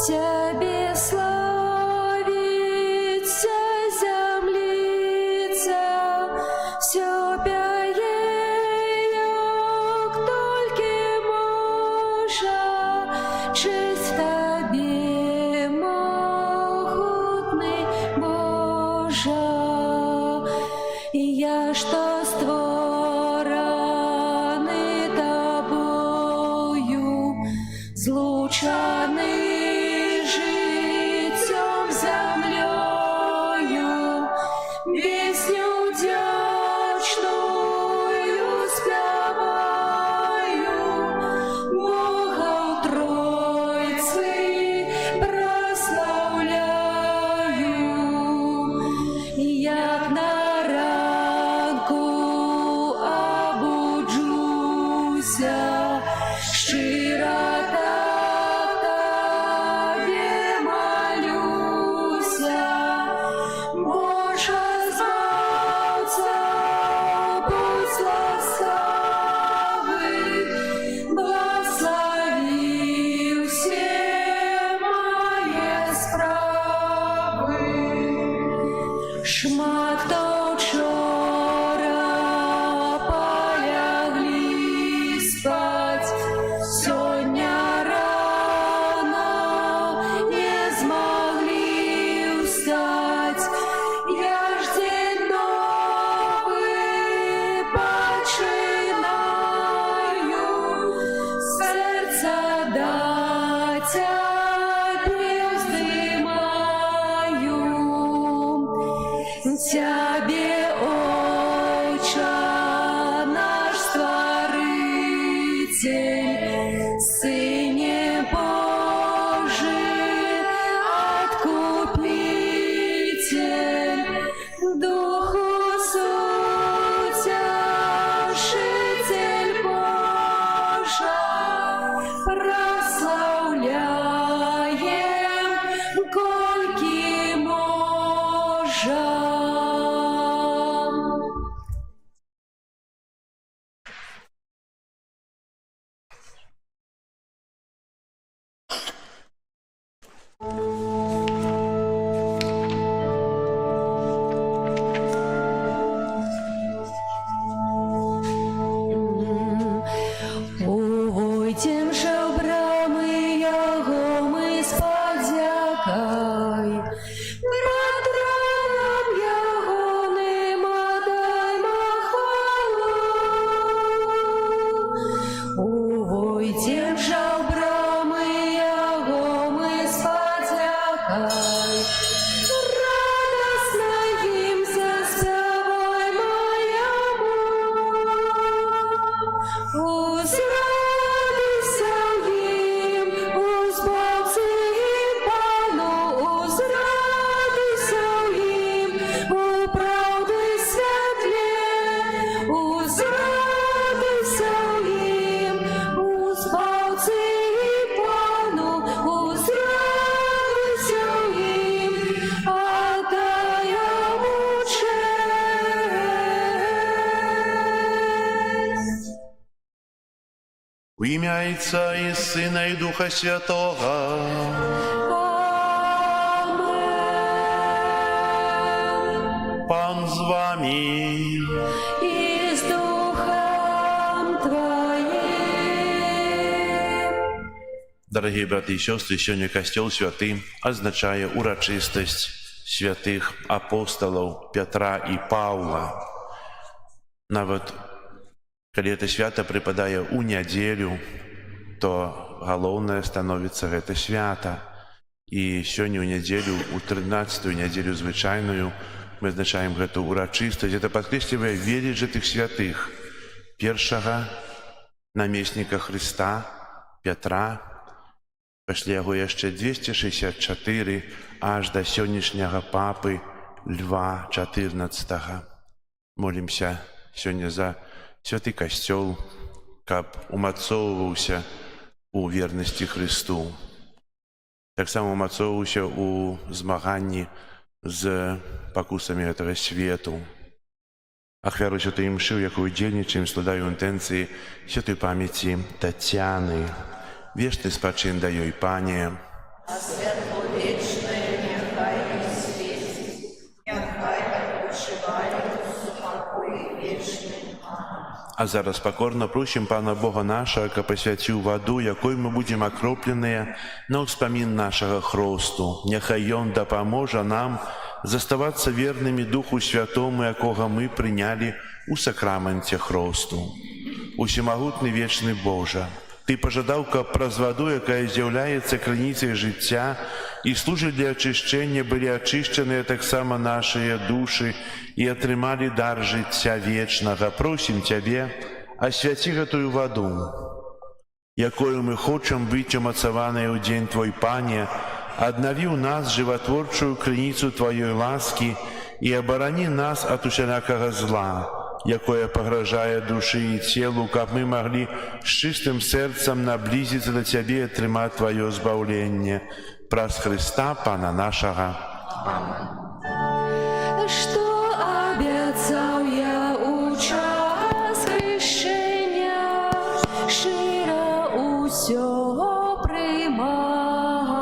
Тебе славить вся землица, все пяеек только мужа, честь Тебе, могутный Боже, и я что створений Тобою, злучений життям землею, песню вдячную співаю, Бога у Тройці прославляю, як на ранку обуджуся, щиро шмат хто вчора полягли спать, сьогодні рано не змогли встать. Я ж день новий починаю, серце дать Тебе, Отче наш Створитель, Сыне Божий, Откупитель, Духу Утешитель Божий, прославляем, кольки можем. Тим, що в брами Його ми з подякою, перед троном В ім'я Отця і Сина і Духа Святого. Amen. Пан з вами. И с Духом Твоим. Дорогі брати і сестри, сьогодні Костел Святий означає урочистость святих апостолів Петра і Павла. Навіть коли это свято припадає у неділю, то головне становиться это свято. І сьогодні у неділю, у 13-ю неділю звичайною, ми означаємо эту урочистость. Это підкреслює віру тих святих. Першого намісника Христа, Петра, після його ще 264, аж до сьогоднішнього папи Льва XIV. Молимося сьогодні за Святий Костел, каб умацовувався у вірності Христу. Так само умацовувався у змаганні з покусами этого світу. Ахвяру Святої Мши, в яку удільничаємо, складаю інтенції святої пам'яті Тетяни. Вічний спачин даю й Пані. А світло вічне нехай не світить, нехай відпочиває у спокої вічний. А зараз покорно просим Пана Бога нашего, ка посвятил воду, якой мы будем окроплены на вспомин нашего хросту. Нехай Он допоможе нам заставаться верными Духу Святому, якого мы приняли у сакраменте хросту. Усемогутный вечный Боже, Ты пожадал, каб праз воду, якая з'являється криницей життя і служить для очищення, были очищены так само наши души и отрымали дар життя вечного. Просим Тебе, освяти эту воду, якою мы хочем быть умацованной у день Твой, Пане, обнови у нас животворчую криницу Твоей ласки и оборони нас от усякого зла, якое погрожає душі і тілу, каб ми могли з чистим серцем наблизиться до Тебе і отримати Твоє збавлення. Праз Христа, Пана нашого. Что обещал я у час хрещения, широ усё приймаю,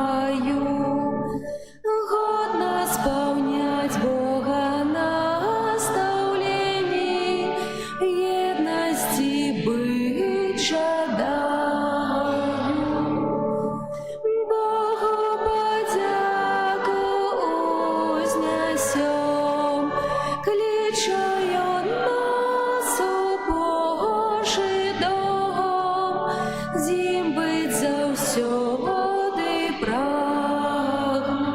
годно сповнять Бога наставлений, єдності быть жадаю. Богу подяку узнесем, кличаю нас у Божий дом, зим быть завсёды прагну.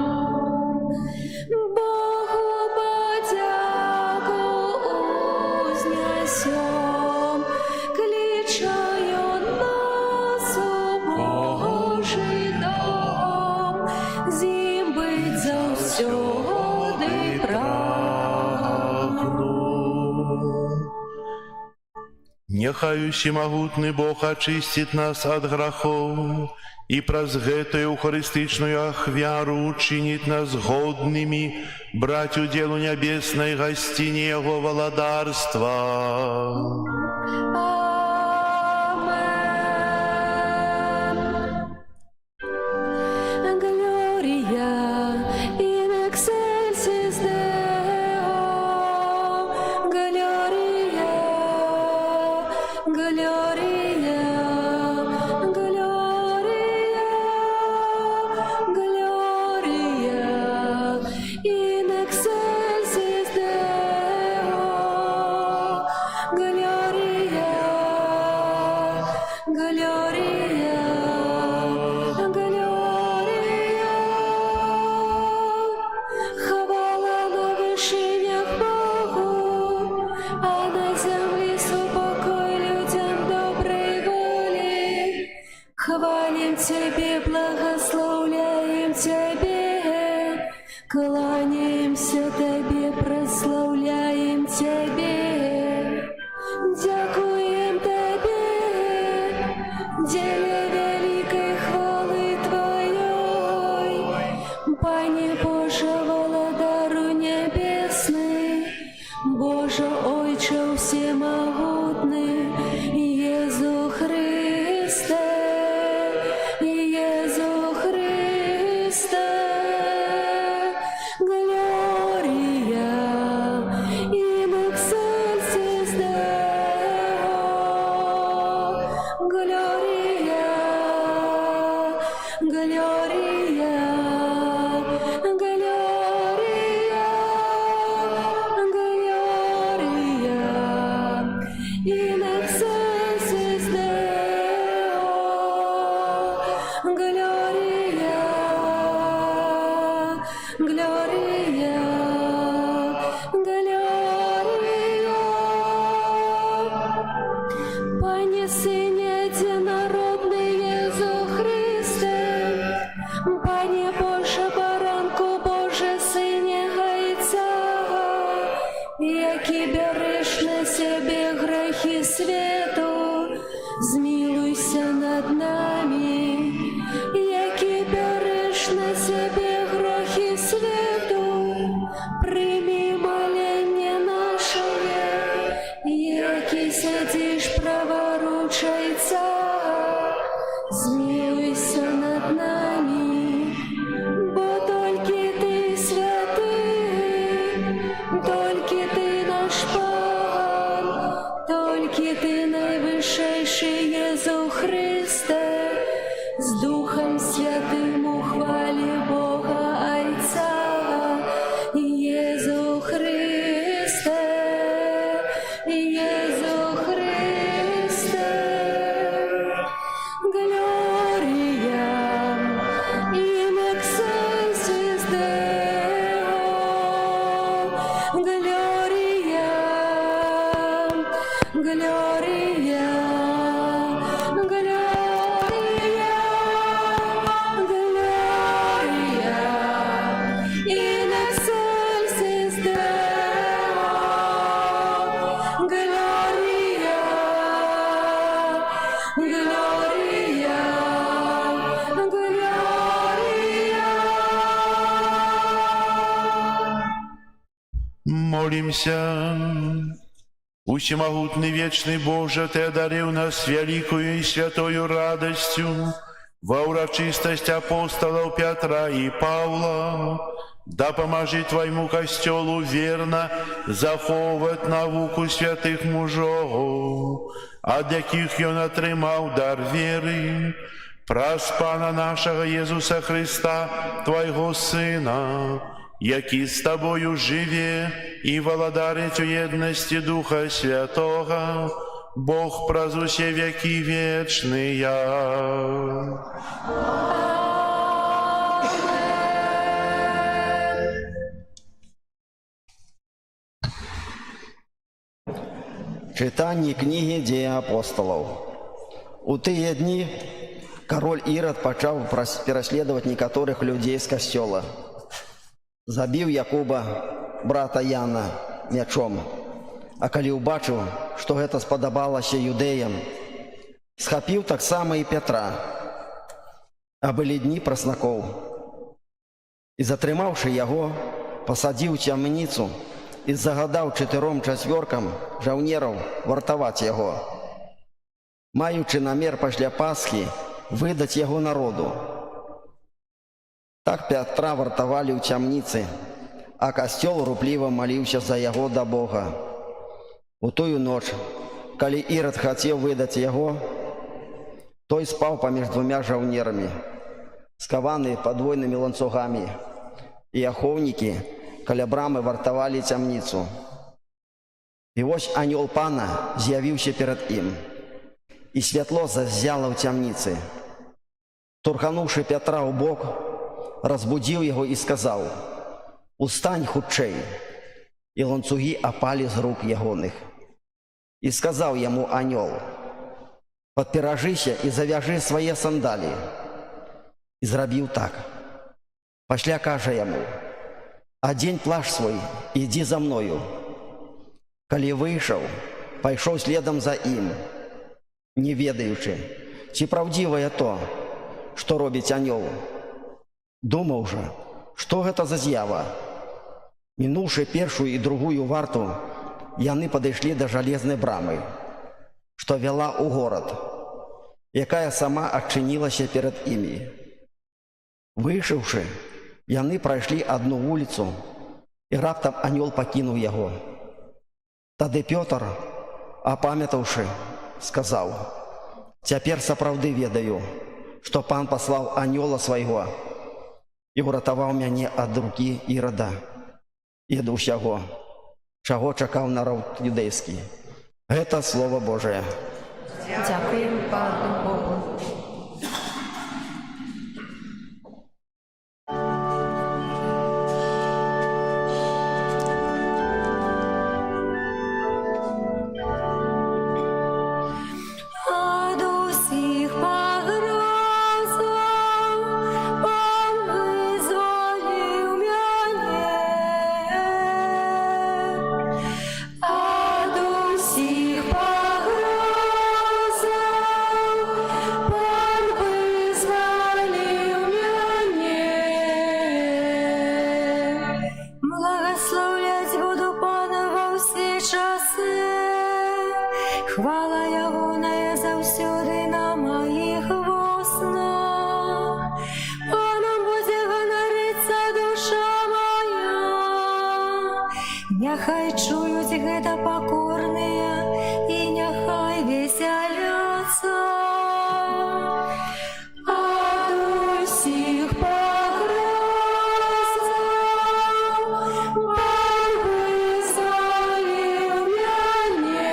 Богу подяку узнесем, кличаю нас у Божий дом, зим быть завсёды прагну. Нехай усемогутный Бог очистит нас от грехов и праз гэтую euchaристичную ахвяру учинит нас годными брать удел у небесной гостине Его владарства. Amen. Gloria in excelsis Deo. Gloria, Gloria, Gloria, Gloria in excelsis Deo. Gloria, Gloria, Gloria. Хвала на вершинах Богу, а на землі супокой людям доброй воли. Хвалим Тебе, благословляем Тебе, кланяемся Тебе, прославляем Тебе. Дякуем Тебе, деле великой хвалы Твоей, Пане Боже, владару небесный, Боже, Ойче всемогутный, Иисус Христос. свету, змилуйся над нами, які береш на себе грехи свету, прийми молення наше, які сидиш праворуч Отця, змилуйся над нами, бо тільки ти святий, тільки ти наш Пан, тільки ти найвищий Єсу Христе, з Духом Святим у хвалі Бога Отця, Єсу Христе, Єсу Христе. Gloria in excelsis Deo, Gloria, Gloria, Gloria, Gloria in excelsis Deo, Gloria, Gloria, Gloria. Молимся. Всемогутный вечный Боже, Ты одарил нас великою и святою радостью во урочистость апостолов Петра и Павла. Да поможи Твоему костелу верно заховывать науку святых мужов, от яких он отримав дар веры, праз Пана нашего Иисуса Христа, Твоего Сына, який з Тобою живе і володарить у єдності Духа Святого, Бог праз усе веки вечные. Читание книги «Деяния апостолов». У тыя дні король Ирод пачаў пераследовать некоторых людей з касцёла. Забіў Якуба, брата Яна, мячом, а калі ўбачыў, што гэта спадабалася юдэям, схапіў таксама і Пятра, а былі дні праснакоў. І затрымаўшы яго, пасадзіў у цямніцу і загадаў 4 жаўнераў вартаваць яго, маючы намер пасля Пасхі выдаць яго народу. Так Пятра вартавалі ў цямніцы, а касцёл рупліва маліўся за яго да Бога. У тую ноч, калі Ірад хацеў выдаць яго, той спаў паміж 2 жаўнерамі, скаваны падвойнымі ланцугамі, і ахоўнікі каля брамы вартавалі цямніцу. І вось анёл Пана з'явіўся перад ім, і святло заззяла ў цямніцы. Турхануўшы Пятра ў бок, разбудзіў яго і сказаў: «Устань хутчэй!» І ланцугі апалі з рук ягоных. І сказаў яму анёл: «Падперажыся і завяжы свае сандалі». І зрабіў так. Пасля кажа яму: «Адзень плашч свой, ідзі за мною». Калі выйшаў, пайшоў следам за ім, не ведаючы, ці праўдзівае то, што робіць анёл. Думаў жа, што гэта за з'ява. Мінуўшы першую і другую варту, яны падышлі да жалезнай брамы, што вяла ў горад, якая сама адчынілася перад імі. Выйшаўшы, яны прайшлі адну вуліцу, і раптам анёл пакінуў яго. Тады Пётр, апамятаўшы, сказаў: «Цяпер сапраўды ведаю, што Пан паслаў анёла свайго і ўратаваў мяне ад рукі Ірада і ад усяго, чаго чакаў народ юдэйскі». Гэта Слово Божие. Дякуємо Пану Богу. Од усіх пагрозаў Пан визволив мяне. Од усіх пагрозаў Благословлять буду Пана во всі часи, хвала Ягоная завсюди на моїх вуснах. Паном буде гонориться душа моя, няхай чують гэта покорные, і няхай веселяться. От усіх погроз Бог визволив мене.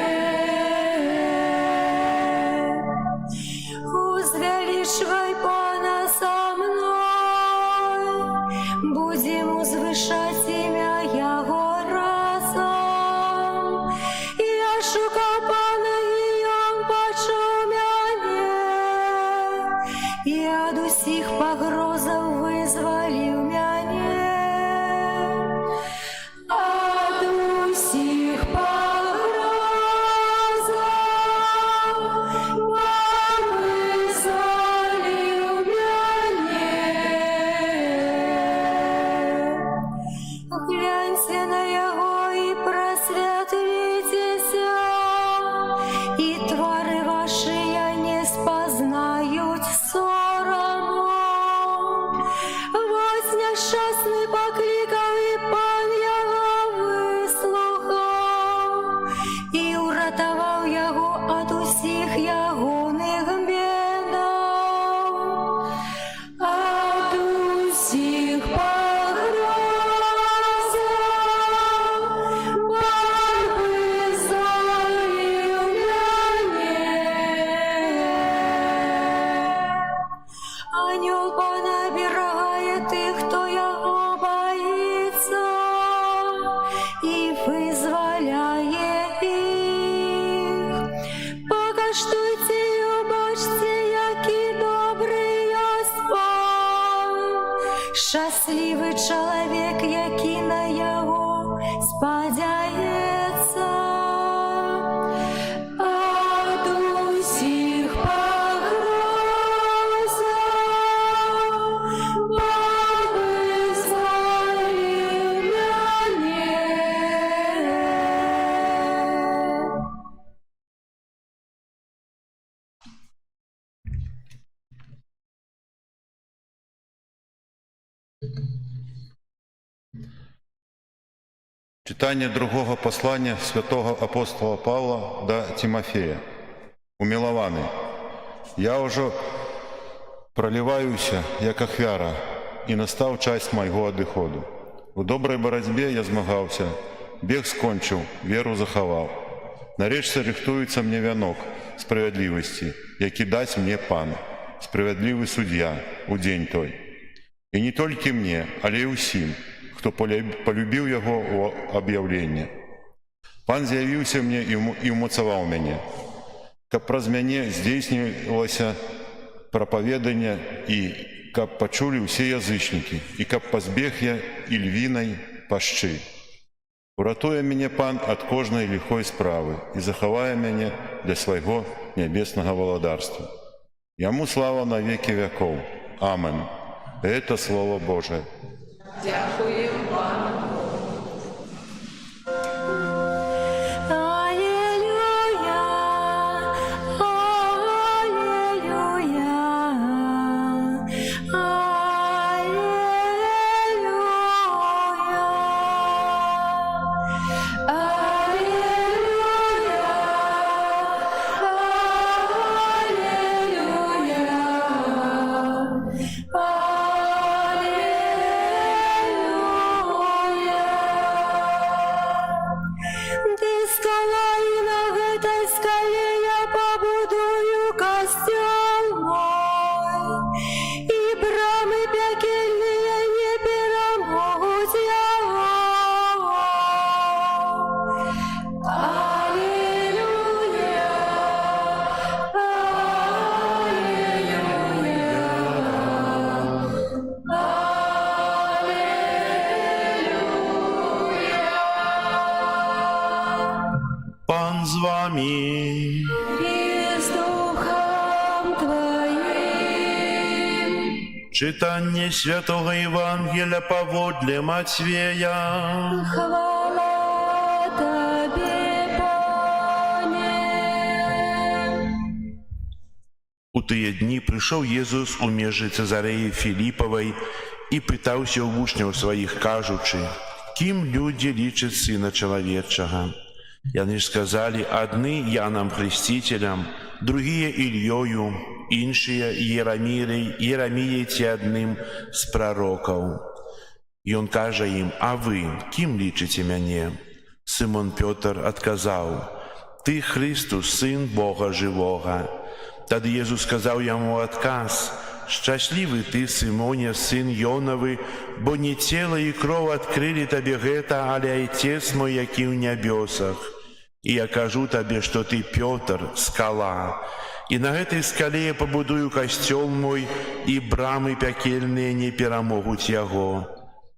Узвеличивай Пана со мной, будем узвышать ім'я Його разом. Я шукав Пана, і Он почув мене, і од усіх погрозов визволив мене. От усіх погроз Бог визволив мене. Гляньте на Його і просвітлітеся, і твари ваші не спознають сорому. Вось нещасний покликав, і Пан Його вислухав, і уратував Його от усіх ягоних бідов. От усіх погроз Бог визволив мене. Анёл Пана оберігає тих, хто Його боїться, і визволяє їх. Покаштуйте і побачте, який добрий єсть Пан. Щасливий чоловік, який на Його сподяється. От усіх погроз Бог визволив мене. Читание другого послания святого апостола Павла до Тимофея. Умилованы, я уже проливаюся, як ахвяра, і настав час майго одыходу. У доброй боротьбе я змагався, бег скончив, веру заховав. Нарешті рихтується мне вянок справедливости, який дасть мне Пан, справедливый судья, у день той. І не тільки мне, але й усім, хто полюбив його у об'явлення. Пан з'явився мне і умоцував мене, каб праз мяне здійснилося проповедання і каб почули усі язичники, і каб позбег я і львіной пащи. Уратує мене Пан ад кожної лихої справи і заховає мене для свайго небесного володарства. Яму слава на веки веков. Амен. Это Слово Божие. Дякуємо Пану. Аллилуйя, аллилуйя, аллилуйя, Ты скала, и на этой скале я побудую костел мой, и брамы пекельные не перемогут его. Аллилуйя, Пан з вами. и с духом твоим. Читание Святого Евангелия паводле Матвея. Хвала Тебе, Пане. У тыя дні прыйшоў Езус у межы Цезарэі Філіпавай і пытаўся ў вучняў сваіх, кажучы: «Кім людзі лічаць Сына Чалавечага?» Яны ж сказалі: «Адны Янам Хрысціцелем, другія Ільёю, іншыя Ераміяй ці адным з прарокаў». Ён кажа ім: «А вы кім лічыце мяне?» Сымон Пётр адказаў: «Ты Христус, Сын Бога жывога». Тады Езус сказаў яму адказ: «Шчаслівы ты, Сымоне, сын Йонавы, бо не цела і кроў адкрылі табе гэта, але Айцец мой, які ў нябёсах. І я кажу табе, што ты Пётр, скала, і на гэтай скале я пабудую касцёл мой, і брамы пякельныя не перамогуць яго.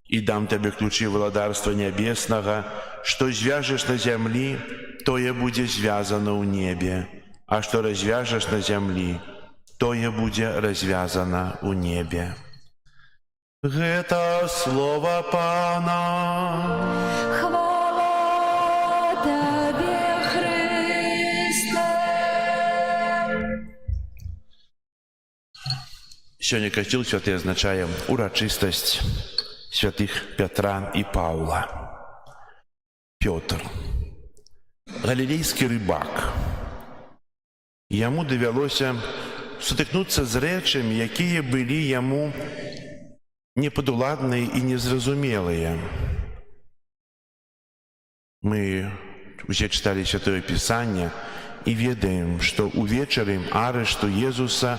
І дам табе ключы валадарства нябеснага, што звяжаш на зямлі, тое будзе звязана ў небе, а што развяжаш на зямлі, тое будзе развязана ў небе». Гэта слова Пана. Хвала Тебе, Христе. Сёння касцёл святы азначае урачыстасць святых Пятра і Паўла. Пётр, галілейскі рыбак. Яму давялося сутыкнуцца з рэчамі, якія былі яму непадуладныя і незразумелыя. Мы ўсе чыталі Святое Пісанне і ведаем, што ўвечары арышту Езуса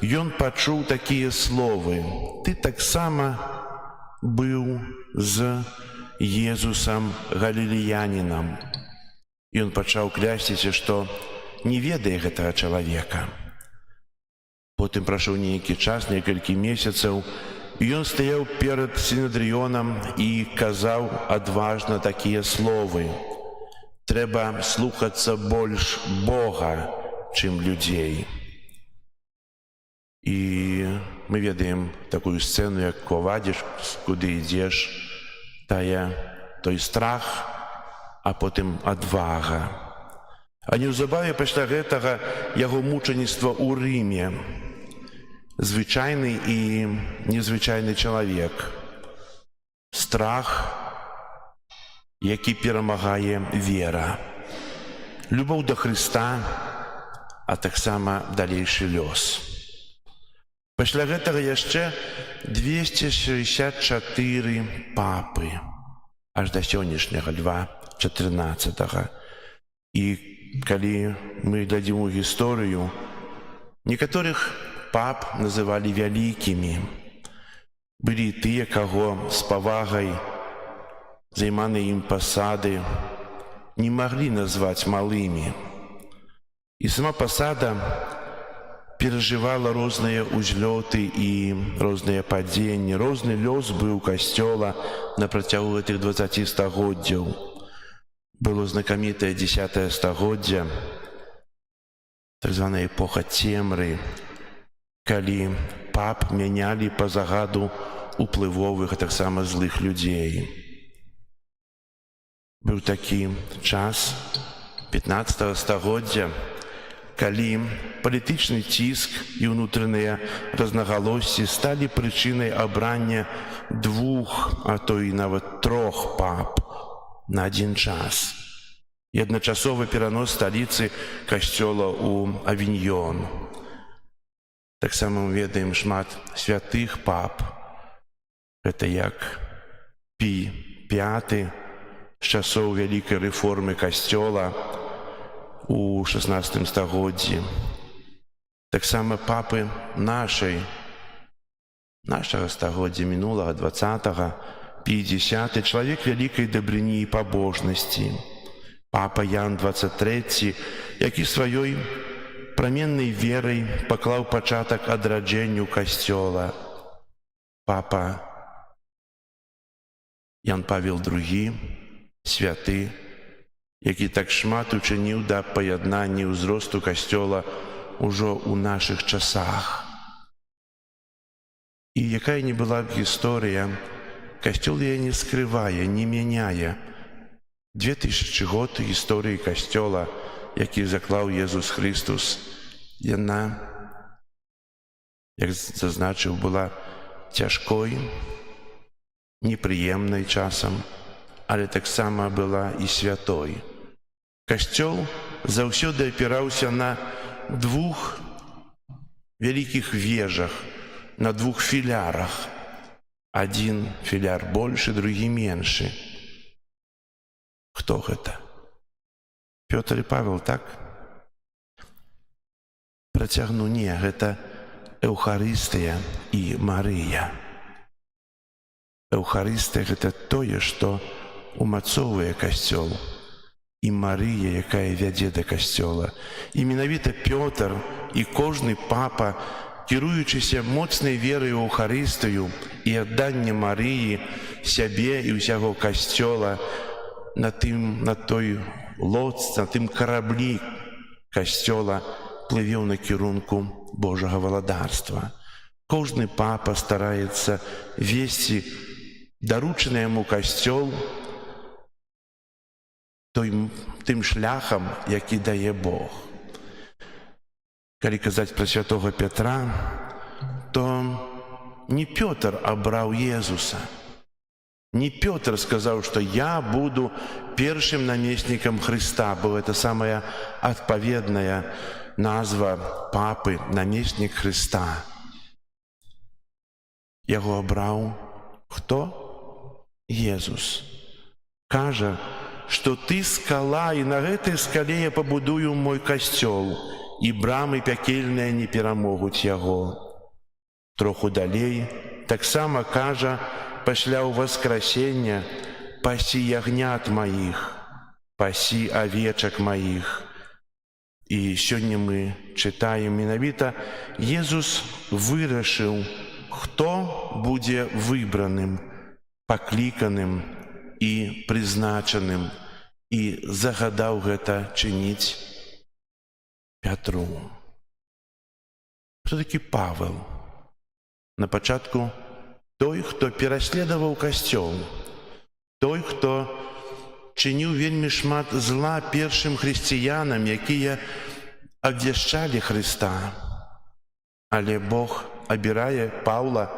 ён пачуў такія словы: «Ты таксама быў з Езусам галілеянінам». Ён пачаў клясціся, што не ведае гэтага чалавека. Потым прайшоў нейкі час, некалькі месяцаў, і ён стаяў перад Сінедрыёнам і казаў адважна такія словы: «Трэба слухацца больш Бога, чым людзей». І мы ведаем такую сцэну, як ковадзіш, куды ідзеш, той страх, а потым адвага. А неўзабаве пасля гэтага яго мучаніцтва ў Рыме. Звычайны і незвычайны чалавек. Страх, які перамагае вера. Любоў да Хрыста, а таксама далейшы лёс. Пасля гэтага яшчэ 264 папы, аж да сённяшняга Льва XIV. І калі мы глядзім у гісторыю, некаторых пап называлі вялікімі. Былі тыя, каго з павагай займаныя ім пасады не маглі назваць малымі. І сама пасада перажывала розныя ўзлёты і розныя падзенні. Розны лёс быў касцёла на працягу гэтых 20 стагоддзяў. Было знакамітае 10 стагоддзя, так званая эпоха цемры, калі пап мянялі па загаду уплывовых, а таксама злых людзей. Быў такі час 15 стагоддзя, калі палітычны ціск і ўнутраныя рознагалоссі сталі прычынай абрання 2, а то і нават 3 пап на адзін час. І адначасовы перанос сталіцы касцёла ў Авіньён. Таксама мы ведаем шмат святых пап. Гэта як Пій V з часоў вялікай рэформы касцёла у 16 стагоддзі. Таксама папы нашага стагоддзя мінулага, 20-го, Пій X, чалавек вялікай дабрыні і пабожнасці. Папа Ян XXIII, які сваёй праменнай верай паклаў пачатак адраджэнню касцёла. Папа Ян Павел II, святы, які так шмат учыніў да паяднання ўзросту касцёла ўжо ў нашых часах. І якая не была б гісторыя, Касцёл яе не скрывае, не мяняе. 2000 год гісторыі Касцёла, які заклаў Езус Христус, яна, як зазначыў, была цяжкой, непрыемнай часам, але таксама была і святой. Касцёл заўсёды апіраўся на двух вялікіх вежах, на двух філярах. Адзін філяр большы, другі меншы. Хто гэта? Пётр і Павел, так? Працягну, не, гэта Эўхарыстыя і Марыя. Эўхарыстыя – гэта тое, што умацоўвае Касцёл, і Марыя, якая вядзе да Касцёла. І менавіта Пётр і кожны папа, кіруючыся моцнай верай у Эўхарыстыю і адданнем Марыі сябе і ўсяго Касцёла на той лодцы, на тым караблі Касцёла плыве ў накірунку Божага валадарства. Кожны папа стараецца весці даручаны яму Касцёл тым шляхам, які дае Бог. Калі казаць пра святога Пятра, то не Пётр абраў Езуса. Не Пётр сказаў, што я буду першым намеснікам Хрыста, бо гэта самая адпаведная назва папы, намеснік Хрыста. Яго абраў хто? Езус. Кажа, што ты скала, і на гэтай скале я пабудую мой касцёл, і брамы пякельныя не перамогуць яго. Троху далей таксама кажа, пасля ўваскрасення пасі ягнят маіх, пасі авечак маіх. І сёння мы чытаем менавіта, Езус вырашыў, хто будзе выбраным, пакліканым і прызначаным, і загадаў гэта чыніць Пятру. Хто такі Павел? На пачатку той, хто пераследаваў Касцёл, той, хто чыніў вельмі шмат зла першым хрысціянам, якія абвяшчалі Хрыста. Але Бог абірае Паўла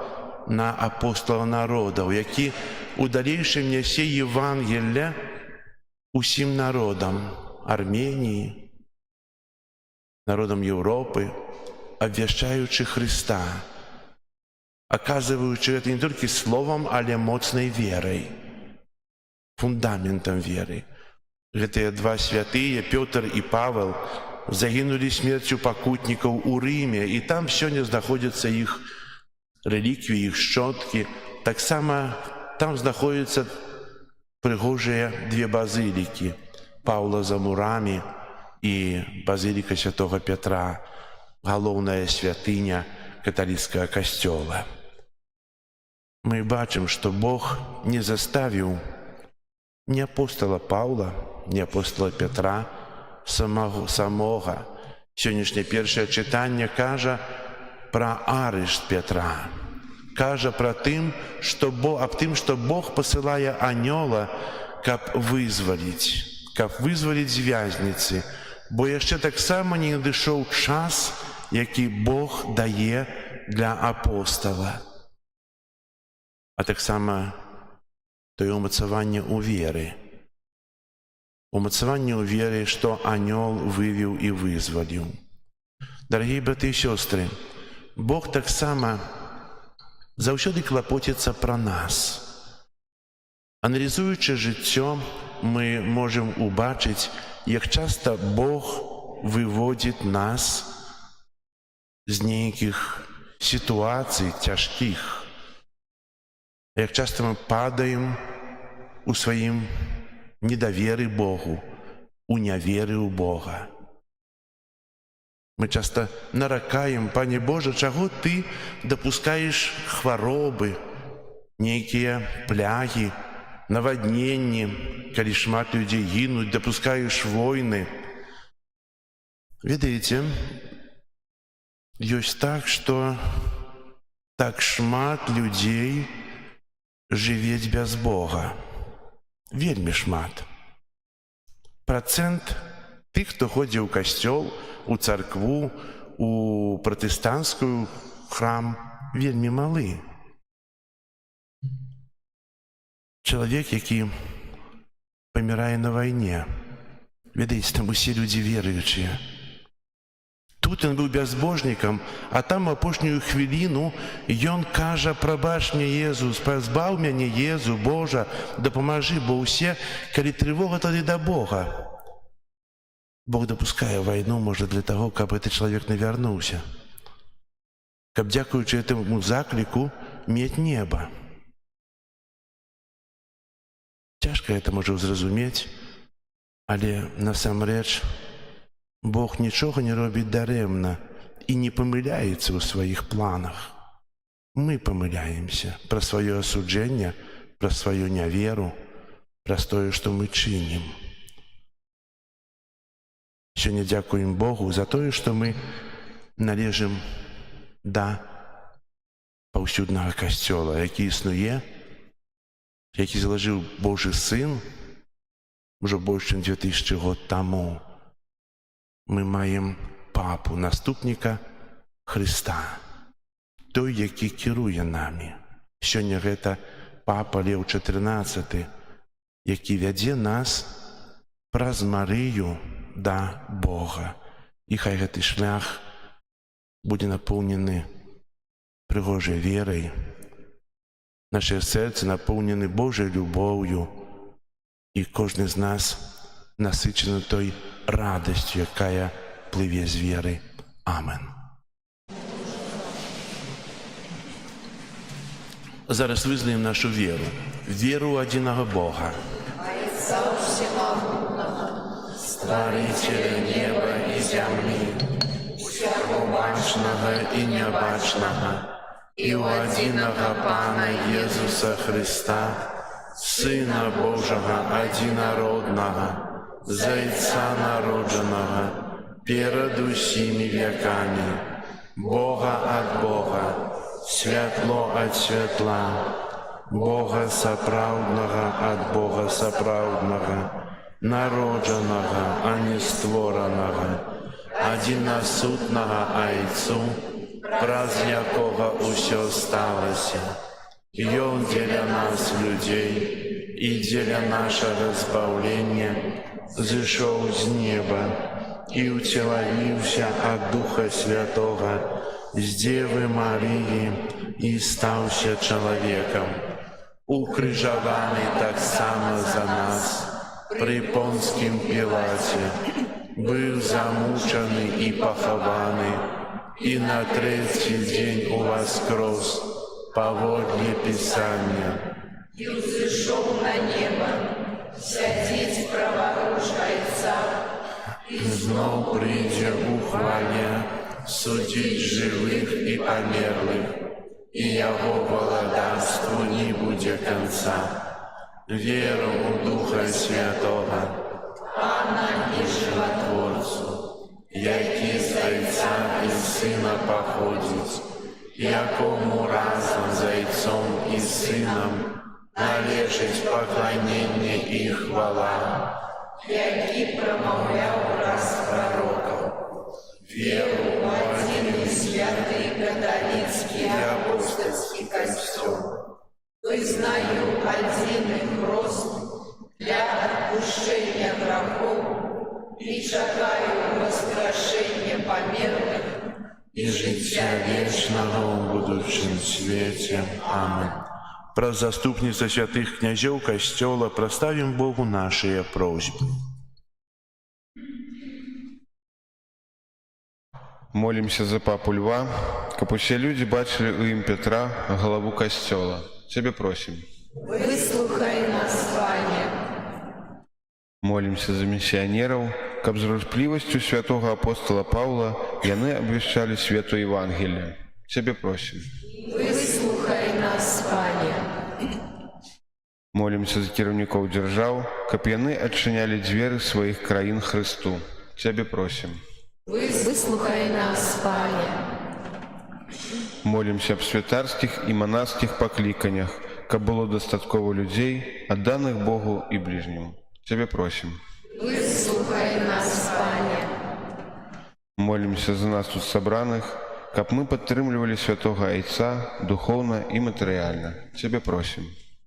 на апостала народаў, які у далейшым нясе Евангелле усім народам Арменіі, народам Еўропы, абвяшчаючы Хрыста, аказваючы гэта не толькі словам, але моцнай верай, фундаментам веры. Гэтыя два святыя, Пётр і Павел, загінулі смерцю пакутнікаў у Рыме, і там сёння знаходзяцца іх рэліквіі, іх шчоткі. Таксама там знаходзяцца прыгожыя две базылікі, Паўла за мурамі і базыліка святога Пятра, галоўная святыня каталіцкага касцёла. Мы бачым, што Бог не заставіў ні апостала Паўла, ні апостала Пятра самога. Сённяшняе першае чытанне кажа пра арышт Пятра. Кажа пра тым, што Бог пасылае анёла, каб вызваліць з вязніцы, бо яшчэ таксама не надышоў час, які Бог дае для апостала. А таксама тое ўмацаванне ў веры. Умацаванне ў веры, што анёл вывеў і вызваліў. Дарагія браты і сёстры, Бог таксама заўсёды клапоціцца пра нас. Аналізуючы жыццё, мы можам убачыць, як часта Бог выводзіць нас з нейкіх сітуацый цяжкіх. Як часта мы падаем у сваім недаверы Богу, у няверы ў Бога. Мы часта наракаем: Пане Божа, чаго Ты дапускаеш хваробы, нейкія плягі, навадненні, калі шмат людзей гінуць, дапускаеш войны. Ведаеце, ёсць так, што так шмат людзей жывець без Бога. Вельмі шмат. Працэнт тых, хто ходзіць у касцёл, у царкву, у пратэстанцкую храм, вельмі малы. Чалавек, які памірае на вайне. Ведаеце, там усе людзі веруючыя. Тут ён быў бязбожнікам, а там апошнюю хвіліну ён кажа: прабач мне, Езус, пазбаў мяне, Езу, Божа, дапамажы, бо ўсе, калі трывога, тады да Бога. Бог дапускае вайну, можа, для таго, каб гэты чалавек навярнуўся. Каб, дзякуючы гэтаму закліку, мець неба. Цяжка гэта можа зразумець, але насамрэч Бог нічога не робіць дарэмна і не памыляецца ў сваіх планах. Мы памыляемся пра сваё асуджэнне, пра сваю няверу, праз тое, што мы чынім. Сёння дзякуем Богу за тое, што мы належым да паўсюднага касцёла, які існуе, які залажыў Божы Сын ўжо больш чым 2000 год таму. Мы маем папу, наступніка Хрыста, той, які кіруе намі. Сёння гэта папа Леў XIV, які вядзе нас праз Марыю да Бога. І хай гэты шлях будзе напоўнены прыгожай верай, нашыя сэрцы напоўнены Божай любоўю, і кожны з нас насычаны той радасцю, якая плыве з веры. Амен. Зараз вызнаем нашу веру. Веру ў адзінага Бога, Отца Всемогутного, Стварыцеля неба і зямлі, усяго бачнага і нябачнага, і ў адзінага Пана Езуса Хрыста, Сына Божага адзінароднага, Зайца народжанага, перад усімі вякамі, Бога ад Бога, святло ад святла, Бога сапраўднага ад Бога сапраўднага, народжанага, а не створанага, адзінасутнага Айцу, праз якога ўсё сталася. Ён дзеля нас, людзей, і дзеля нашага збаўлення зышоў з неба і ўцелавіўся ад Духа Святога з Дзевы Марыі і стаўся чалавекам. Укрыжаваны таксама за нас пры Понскім Пілаце, быў замучаны і пахаваны, і на трэці дзень уваскрос паводле Пісання. и взошел на небо, сядзець праворуч Отца, І зноў прыйдзе ў хвале судзіць жывых і памерлых, і яго валадарству не будзе канца. Веру ў Духа Святога, Пана і Жыватворцу, які з Айца і Сына паходзіць, якому разам з Айцом і Сынам належыць пакланенне і хвала, які промовляв праз пророков. веру В один святый католицкий апостольский костел. Вызнаю один хрост для отпущения грехов и шагаю воскрешения померлых і жыцця вечнага ў будучым свеце. Амен. Праз заступніцтва святых князёў касцёла праставім Богу нашыя просьбы. Молимся за папу Льва, каб усе людзі бачылі ў ім Петра, галаву касцёла. Цябе просім. Выслухай нас, Пане. Молимся за місіянераў, каб з руплівасцю святого апостола Паўла яны абвяшчалі свету Евангелія. Цябе просім. Выслухай нас, Пане. Молимся за кіраўнікоў дзяржаў, каб яны адчынялі дзверы сваіх краін Хрысту. Цябе просім. Выслухай нас, Пане. Молимся об святарских и монашских покликаннях, каб было дастаткова людей, отданных Богу и ближнему. Тебе просим. Выслухай нас, Пане. Молимся за нас тут собраных, каб мы падтрымлівалі святого Айца духовно и материально. Тебе просим.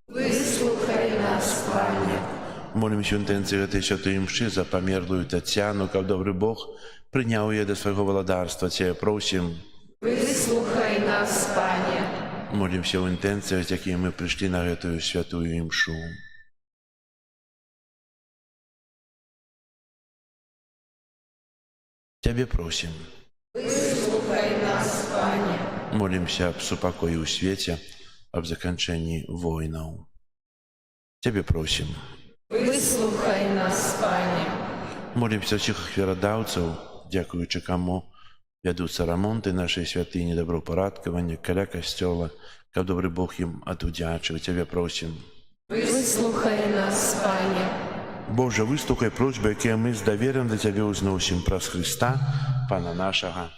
Выслухай нас, Пане. Молимся в інтенції гэтай святой мши за померлую Тетяну, каб добрый Бог прыняў яе да свайго валадарства. Тебе просим. Выслухай нас, Пане. Молимся в інтенціях, з якими ми прийшли на гэтую святую імшу. Тебе просим. Выслухай нас, Пане. Молимся об супокоі ў свеце, об заканчэнні войнаў. Тебе просим. Выслухай нас, Пане. Молимся ўсіх ахвярадаўцаў, дзякуючы каму вядуцца рамонты нашай святыні, добраўпарадкавання каля касцёла, каб добры Бог ім адудзячыў. Тебе просим. Выслухай нас, Пане. Боже, выслухай просьбы, якія мы з даверам да Цябе ўзносім праз Христа, Пана нашага.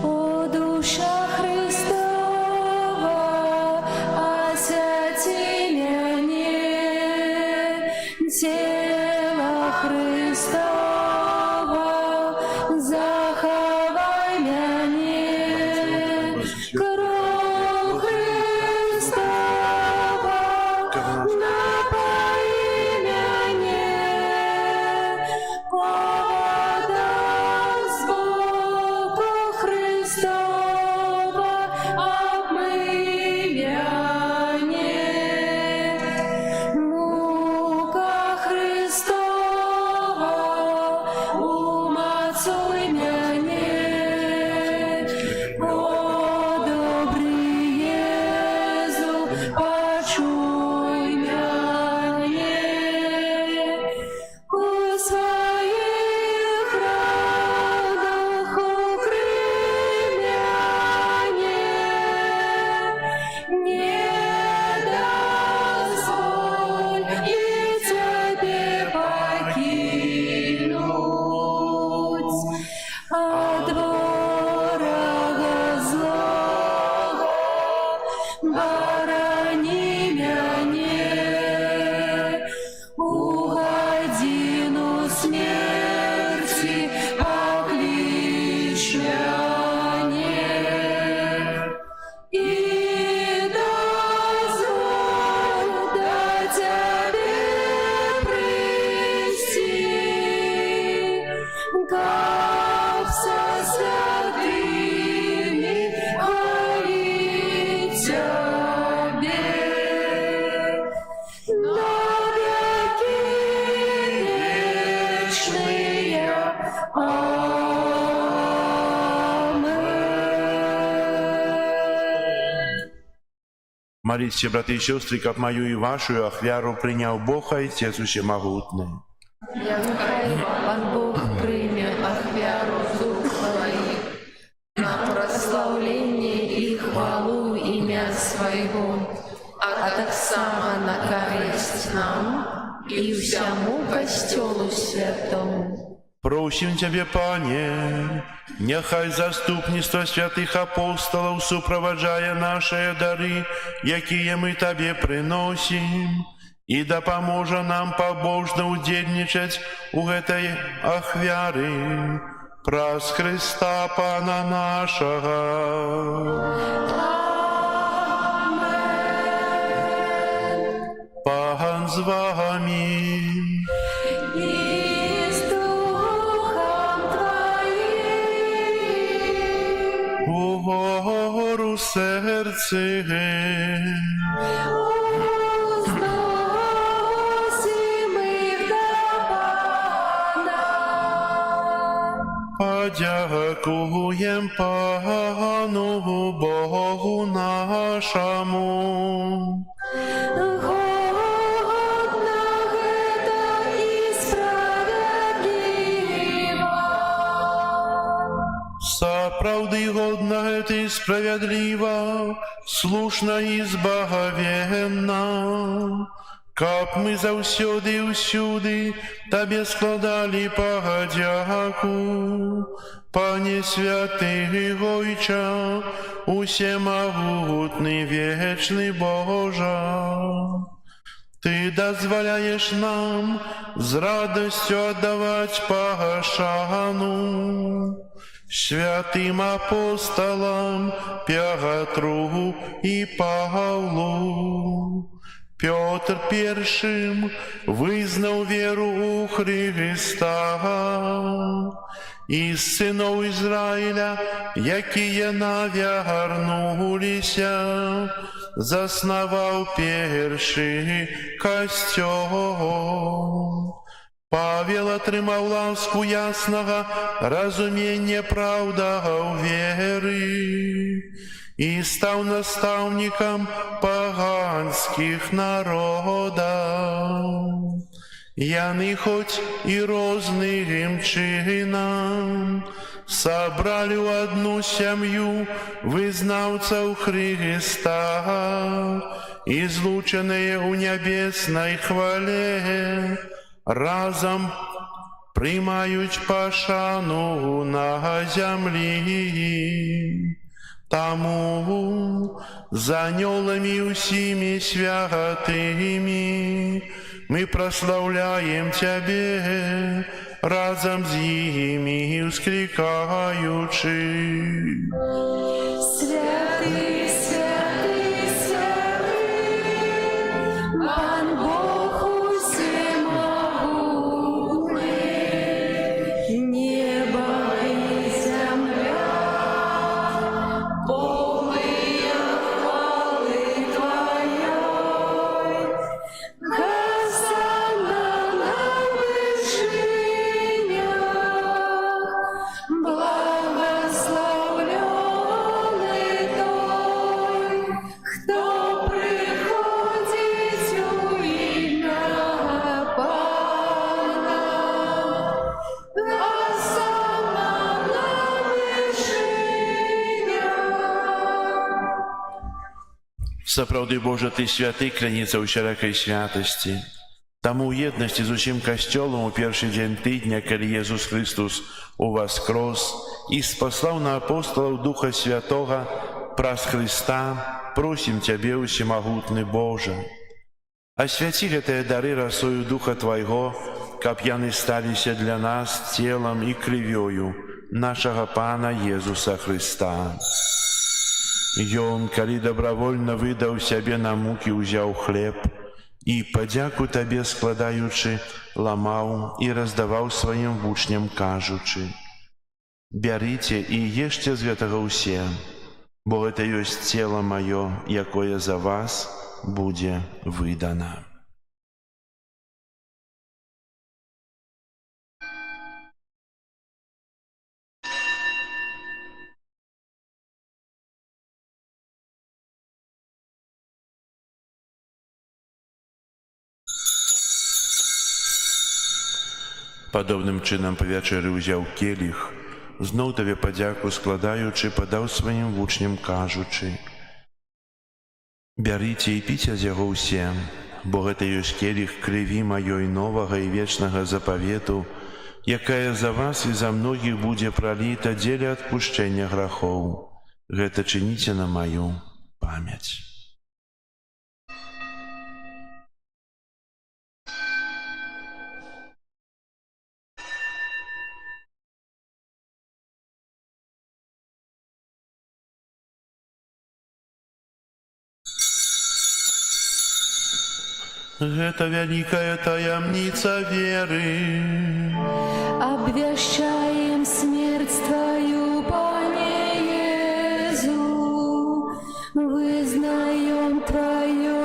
О душа Христова, освяти меня, тело Христово, заховай меня, кровь Христова, напои меня, водам с Бога Христова, обмый меня, мука Христова, умацуй меня, о добрый Езу, почуй меня, у своих радах укрый меня, не дозволь и Тебе покинуть от ворога злого, борони меня, у годину смерти покличь меня, и дозволь до Тебе прийти, как со святыми хвалить Тебе. На веки вечные. Амен. Моліться, брати і сестри, каб мою і вашу ахвяру прийняв Бог, Отець Усемогутний. Нехай Пан Бог прийме ахвяру дух твоїх на прославлення і хвалу ім'я Своєго, а так само на користь нам і всьому костьолу святому. Просим Тебе, Пане, нехай заступництво святых апостолов супроводжая наши дары, якія мы Тебе приносим, и да поможа нам побожно удельничать у этой ахвяры, праз Христа Пана нашего. Пан з вами. И с духом Твоим. Угору серце, Узносим их до Пана. подякуєм Пану Богу нашому. Годно это и справедливо. Сапраўды годна гэта і справядліва, слушна і збагавенна. каб мы заўсёды і ўсюды Табе складалі пагадзяку. Пане святы Гойча, усемагутны вечны Божа, Ты дазваляеш нам з радасцю аддаваць пашану святым апосталам Пятру і Павлу. Пётр першым вызнаў веру ў Хрыста, і з сыноў Ізраіля, якія навярнуліся, заснаваў першы касцёл. Павел атрымаў ласку яснага разумення праўдаў веры і стаў настаўнікам паганскіх народаў. Яны хоць і розным чынам сабралі ў адну сям'ю вызнаўцаў Хрыста і злучаныя ў нябеснай хвале разам прымаюць пашану на зямлі. Таму з анёламі ўсімі святымі мы праслаўляем Цябе, разам з імі ўсклікаючы. Святый, святый, святый, Пан Бог усемогутный, небо и земля полные хвалы Твоей. Хосанна на вышинях, благословленный той, кто приходит у имя Пана. Хосанна на вышинях. Сапраўды, Божа, Ты святы, кляніца ўсялякай святасці. Таму ў еднасці з усім касцёлам у першы дзень тыдня, калі Езус Христус уваскрос і спаслаў на апосталаў Духа Святога праз Хрыста, просім Цябе, усемагутны Божа. Асвяці гэтыя дары расою Духа Твайго, каб яны сталіся для нас целам і крывёю нашага Пана Езуса Хрыста. Ён, калі добравольна выдаў сябе на мукі, узяў хлеб і, падзяку Табе складаючы, ламаў і раздаваў сваім вучням, кажучы: «Бярыце і ешце з гэтага ўсе, бо гэта ёсць цела маё, якое за вас будзе выдана». Падобным чынам па вячэры ўзяў келіх, зноў Табе падзяку складаючы, падаў сваім вучням, кажучы: «Бярыце і піце з яго ўсе, бо гэта ёсць келіх крыві маёй новага і вечнага запавету, якая за вас і за многіх будзе праліта дзеля адпушчэння грахоў. Гэта чыніце на маю памяць». Гэта вялікая таямніца веры. Обвящаем смерть Твою, Пане Иисус, вызнаем Твое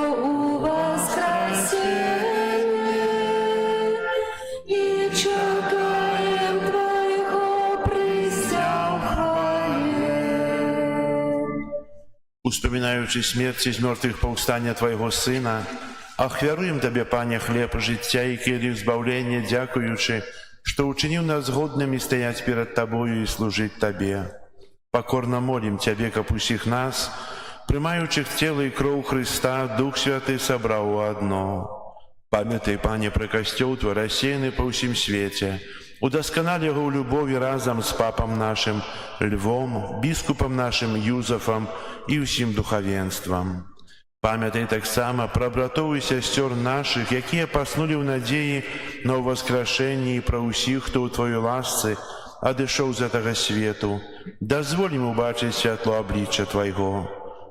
воскресение и чекаем Твоего прися в хвале. Успоминаючи смерть из мертвых повстання Твоего Сына, ахвяруем Табе, Пане, хлеб жыцця і келіх збаўлення, дзякуючы, што ўчыніў нас годнымі стаяць перад Табою і служыць Табе. Пакорна молім Цябе, каб усіх нас, прымаючых цела і кроў Хрыста, Дух Святы сабраў у адно. Памятай, Пане, про касцёл Твой рассеяны па ўсім свеце. Удасканалі яго ў любові разам з папам нашым Львом, біскупам нашым Юзафам і ўсім духавенствам. Памятай таксама пра братоў і сясцёр нашых, якія паснулі ў надзеі на ўваскрашэнні, і пра ўсіх, хто ў Тваёй ласцы адышоў з гэтага свету. Дазволь ім убачыць святло аблічча Твайго.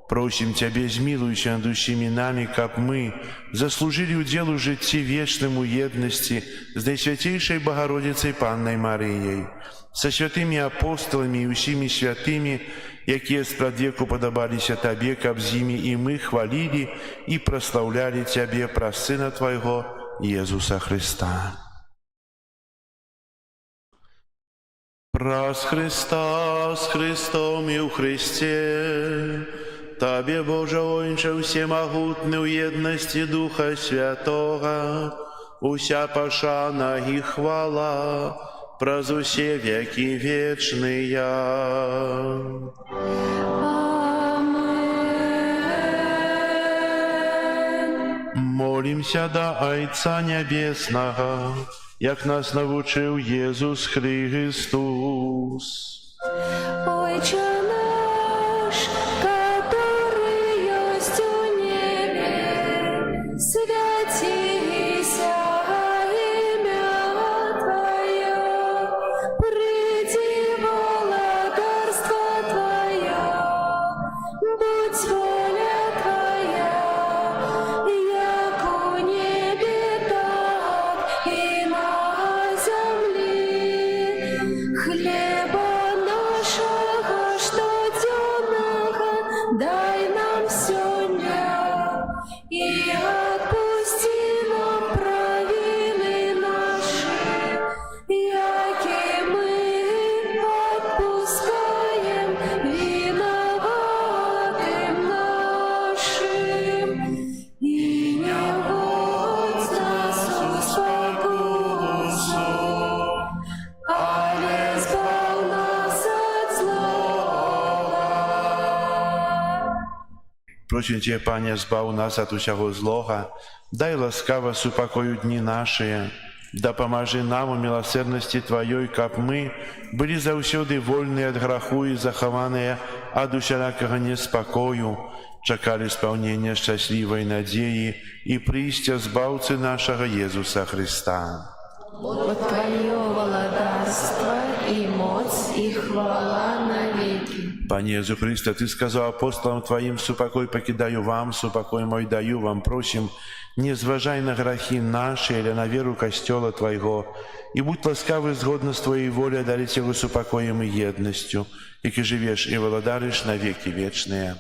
Просім Цябе, змілуйся над усімі намі, каб мы заслужылі ўдзел у жыцці вечным у еднасці з Найсвяцейшай Багародзіцай Паннай Марыяй, са святымі апосталамі і усімі святымі, якія спрадвеку падабаліся Табе, каб з імі і мы хвалілі і праслаўлялі Цябе праз Сына Твайго, Езуса Христа. Праз Христа, з Христом і ў Христе, Табе, Божа Ойче, всемагутны ў еднасці Духа Святога, уся пашана і хвала праз усе векі вечныя. Молімся да Айца Нябеснага, як нас навучыў Езус Христос. Ойче наш, который есть у небе, святися имя Твое, приди владарство Твое, будь воля Твоя, як у небе, так и на земле. Хлеба нашего штоденного дай нам сегодня, и отпусти нам провины наши, яки мы отпускаем виноватым нашим, и не вводь нас в спокусу, але збав нас от злого. Просім Цябе, Пане, збаў нас ад усяго злога, дай ласкава супакою дні нашыя, дапамажы нам у міласэрнасці Тваёй, каб мы былі заўсёды вольныя ад граху і захаваныя ад усялякага неспакою, чакалі спаўнення шчаслівай надзеі і прыйсця збаўцы нашага Езуса Христа. От Твое владарство и моц и хвала навеки. Пане Езу Христе, Ты сказаў апостолам Твоим: супакой пакідаю вам, супакой мой даю вам. Просім, не зважай на грахі наші, але на веру касцёла Твайго, і будь ласкавы згодна з Твоей волі дарыць яго супакоем і еднасцю, які жывеш і валадарыш на векі вечныя.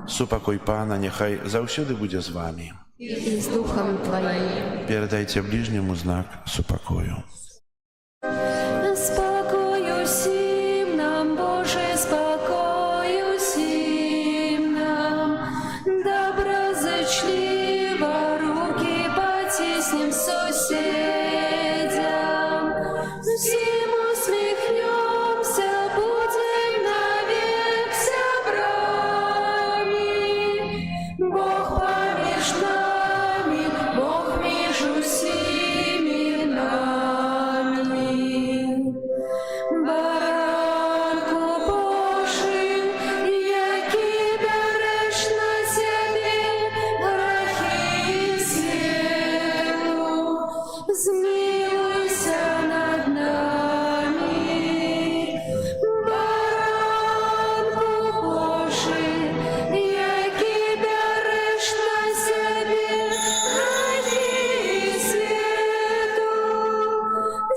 Супакой Пана няхай заўсёды будзе з вами. И с Духом Твоим. Передайте ближнему знак супакою. Спокою всім нам, Боже, спокою всім нам, доброзичливо руки потиснем соседям, всем усмехнемся, будем навек собрани. Бог помеж нами, Бог между всеми нами. Баранку Божий, який береш на себе грехи світу, змилуйся над нами. Баранку Божий, який береш на себе грехи світу,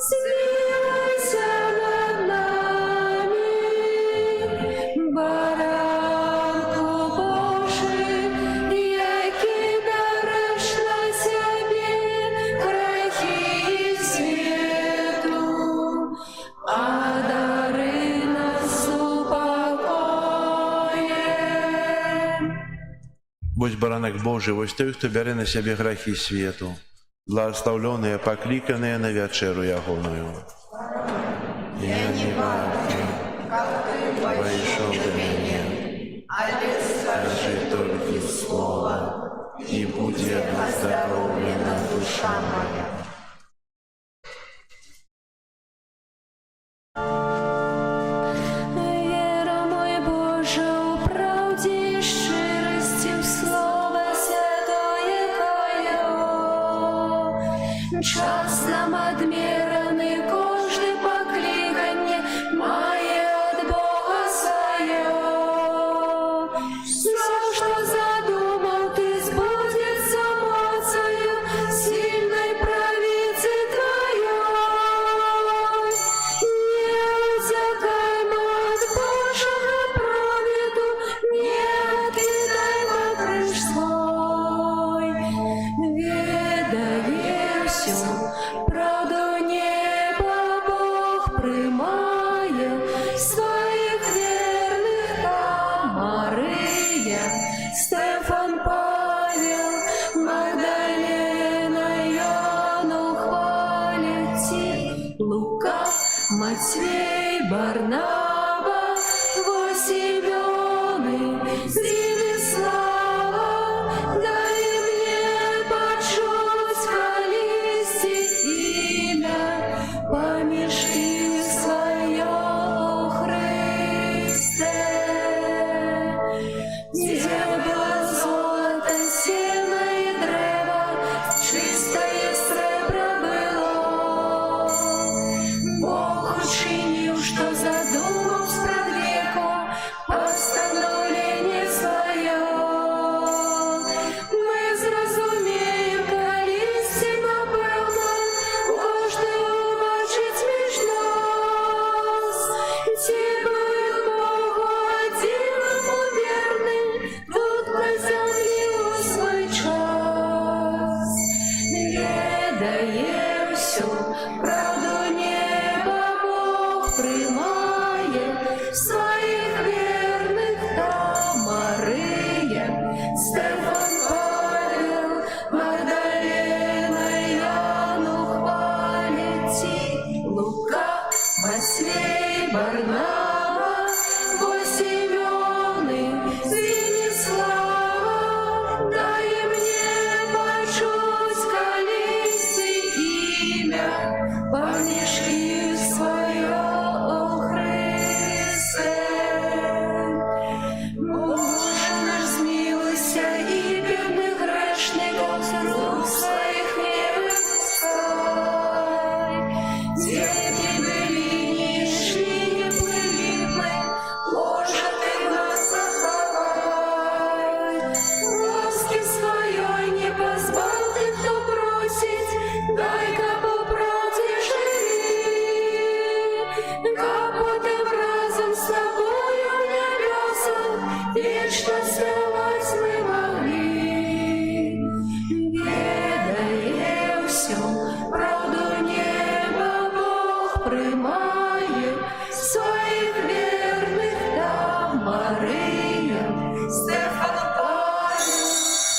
змилуйся над нами. Баранку Божий, який береш на себе грехи світу, а дари нас упокоєм. Вось баранак Божий, вось той, хто бярэ на сябе грахі свету, благословленыя, пакліканыя на вячэру ягоную. Я не варты, вайшоў да мяне, скажы толькі слова, і будзе аздароўлена душа моя. Вера, мой Боже, у правде и щирости в Слово Святое Твое. Час нам отмеренный, каждый покликанье мое от Бога свое. Все, что задумал ты, сбудется моцею сильной правицы Твоей. Не утекаймо от Божьего праведу, не откидаймо крыш свой. Ведая всю правду неба, Бог примає своих верных там Мария, Стефан, Павел, Магдалена, Яну хвалят ті, Лука, Матвей, Барнаба, Восимёны, Зимислава. Дай мне почуть колисти имя, помешки свое, Христе. Где было золото, сено и древо, чистое сребро было. Бог учинил, что задумал спрадвеку постановление свое. Мы зразумеем, колисти, напевно, кожний убачить між нас. Ті будет Богу одиному верным, тут на землі у свой час. Ведає всю правду неба, Бог примає своих верных там Мария, Стефан, Павел, Магдалена, Яну хвалят ті, Лука, Матвей, Барнаба, Восимёны, Зимислава. Дай мне почуть колисти имя, помешки свое, Христе. Боже наш, смилуйся и бедных грешников рук своих не выпускай. Где бы были, ни шли, не плыли мы, Боже, ты нас заховай. Ласки своей не позвал ты, кто просить, дай-ка по правде живи. Капотом разом с тобою небесах вечно связать мы могли. Ведая всю правду неба, Бог примає своих верных там Мария, Стефан, Павел,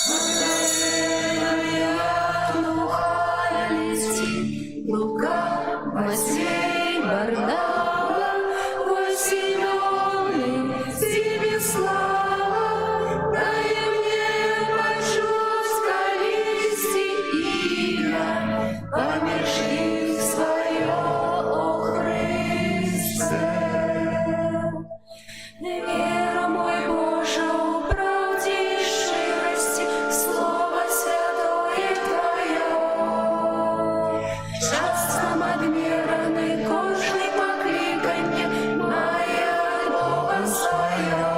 Магдалена, Яну хвалят ті, Лука, Матвей, Барнаба, Восимёны, Зимислава. Дай мне почуть колисти имя, помешки свое, Христе. Вера, мой Боже, у правде и щирости в Слово Святое Твое. Час нам отмеренный, каждый покликанье мое от Бога свое.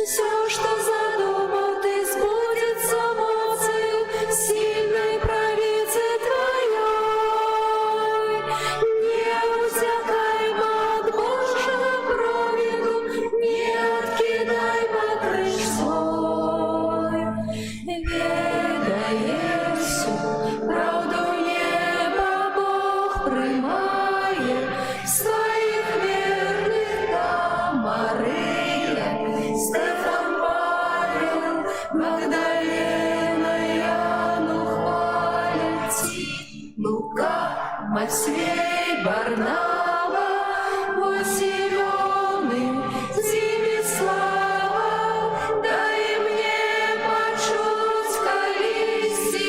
Все, что задумал ты, сбудется моцею сильной правицы Твоей. Не утекаймо от Божьего праведу, не откидаймо крыш свой. Ведая всю правду неба, Бог примає своих верных там Мария, Стефан, Павел, Магдалена, Яну хвалят ті, Лука, Матвей, Барнаба, Восимёны, Зимислава. Дай мне почуть колисти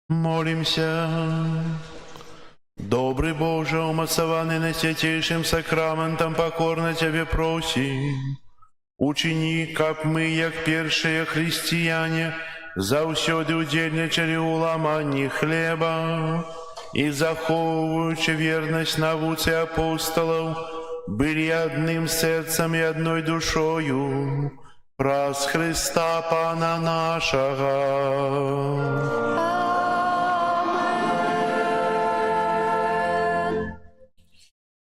Молимся. Добрый Боже, умацаваны на святейшим сакраментом, покорно Тебе просим. Учини, каб мы, як першие христиане, заўсёды удзельнічалі ў ламанні хлеба і, захоўваючы вернасць навуцы апостолаў, былі адным сэрцам і адной душою праз Христа Пана нашага.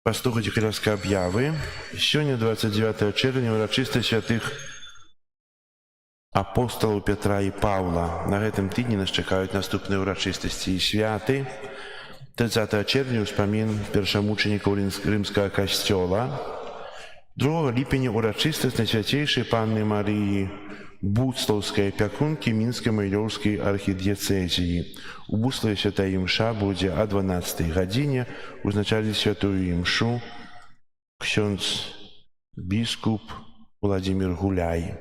Паслухайте, калі ласка, аб'явы. Сёння, 29 чэрвеня, урачыстасць святых апостолаў Петра і Паўла. На гэтым тыдні нас чакаюць наступныя урачыстасці і святы. 30 чэрвеня ўспамін першамучанікаў рымскага касцёла. 2 ліпеня урачыстасць Найсвяцейшай Панны Марыі Буцлаўскай апякункі Мінскай Магілёўскай архідыецэзіі. У Буславе святая імша будзе о 12 гадзіне. Узначаліць святую імшу ксёндз біскуп Владимир Гуляй.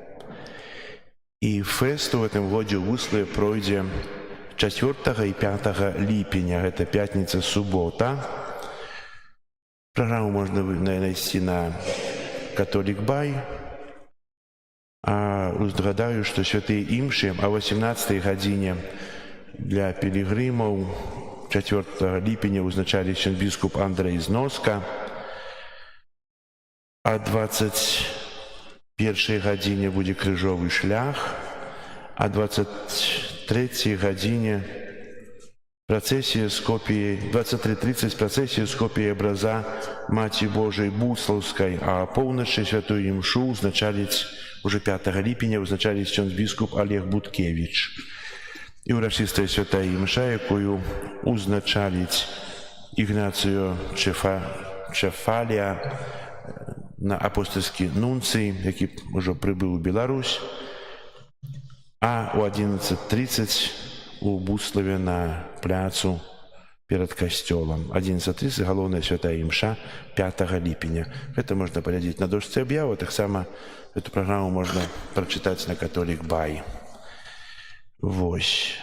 І фэст у гэтым годзе ў Буславе пройдзе 4 і 5 ліпеня. Гэта пятніца, субота. Праграму можна знайсці на Католік Бай. А узгадаю, што святыя імшы о 18 гадзіне для пілігрымаў 4 ліпеня узначалі біскуп Андрэй Зноска. О 21 гадзіне будзе крыжовы шлях. О 23 гадзіне працэсія з копіяй, 23:30 працэсія з копіяй абраза Маці Божай Буслаўскай, а поўначы святую імшу узначаліць уже 5 ліпеня узначаліць ксёндз біскуп Олег Буткевіч. І урачыстая святая імша, якую узначаліць Ігнацыё Чефалія, на апостольскі нунцый, які ўжо прыбыў у Беларусь. А у 11:30 у Буславе на пляцу перад касцёлам. 11:30 галоўная святая імша 5 ліпеня. Гэта можна паглядзець на дошцы аб'явы, таксама эту праграму можна прачытаць на Католік Бай. Вось.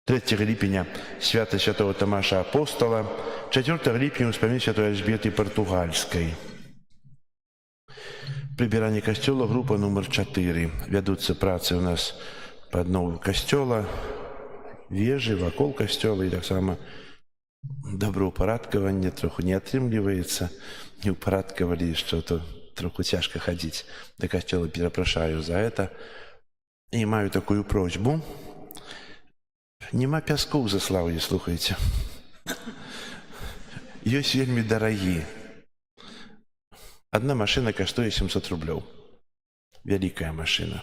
3 ліпеня свята святого Тамаша Апостола. 4 ліпеня ўспамін святой Альжбеты Партугальскай. Прыбіранне касцёла, група нумар 4. Вядуцца працы ў нас па аднову касцёла, вежы вакол касцёла, і таксама добраўпарадкаванне троху не атрымліваецца. Не ўпарадкавалі, што то троху цяжка хадзіць да касцёла, перапрашаю за гэта. І маю такую просьбу. Нема пяску ў Заслаўі, слухайце. Ёсць вельмі дарагі. Одна машина каштуе 700 рублёў. Вялікая машина.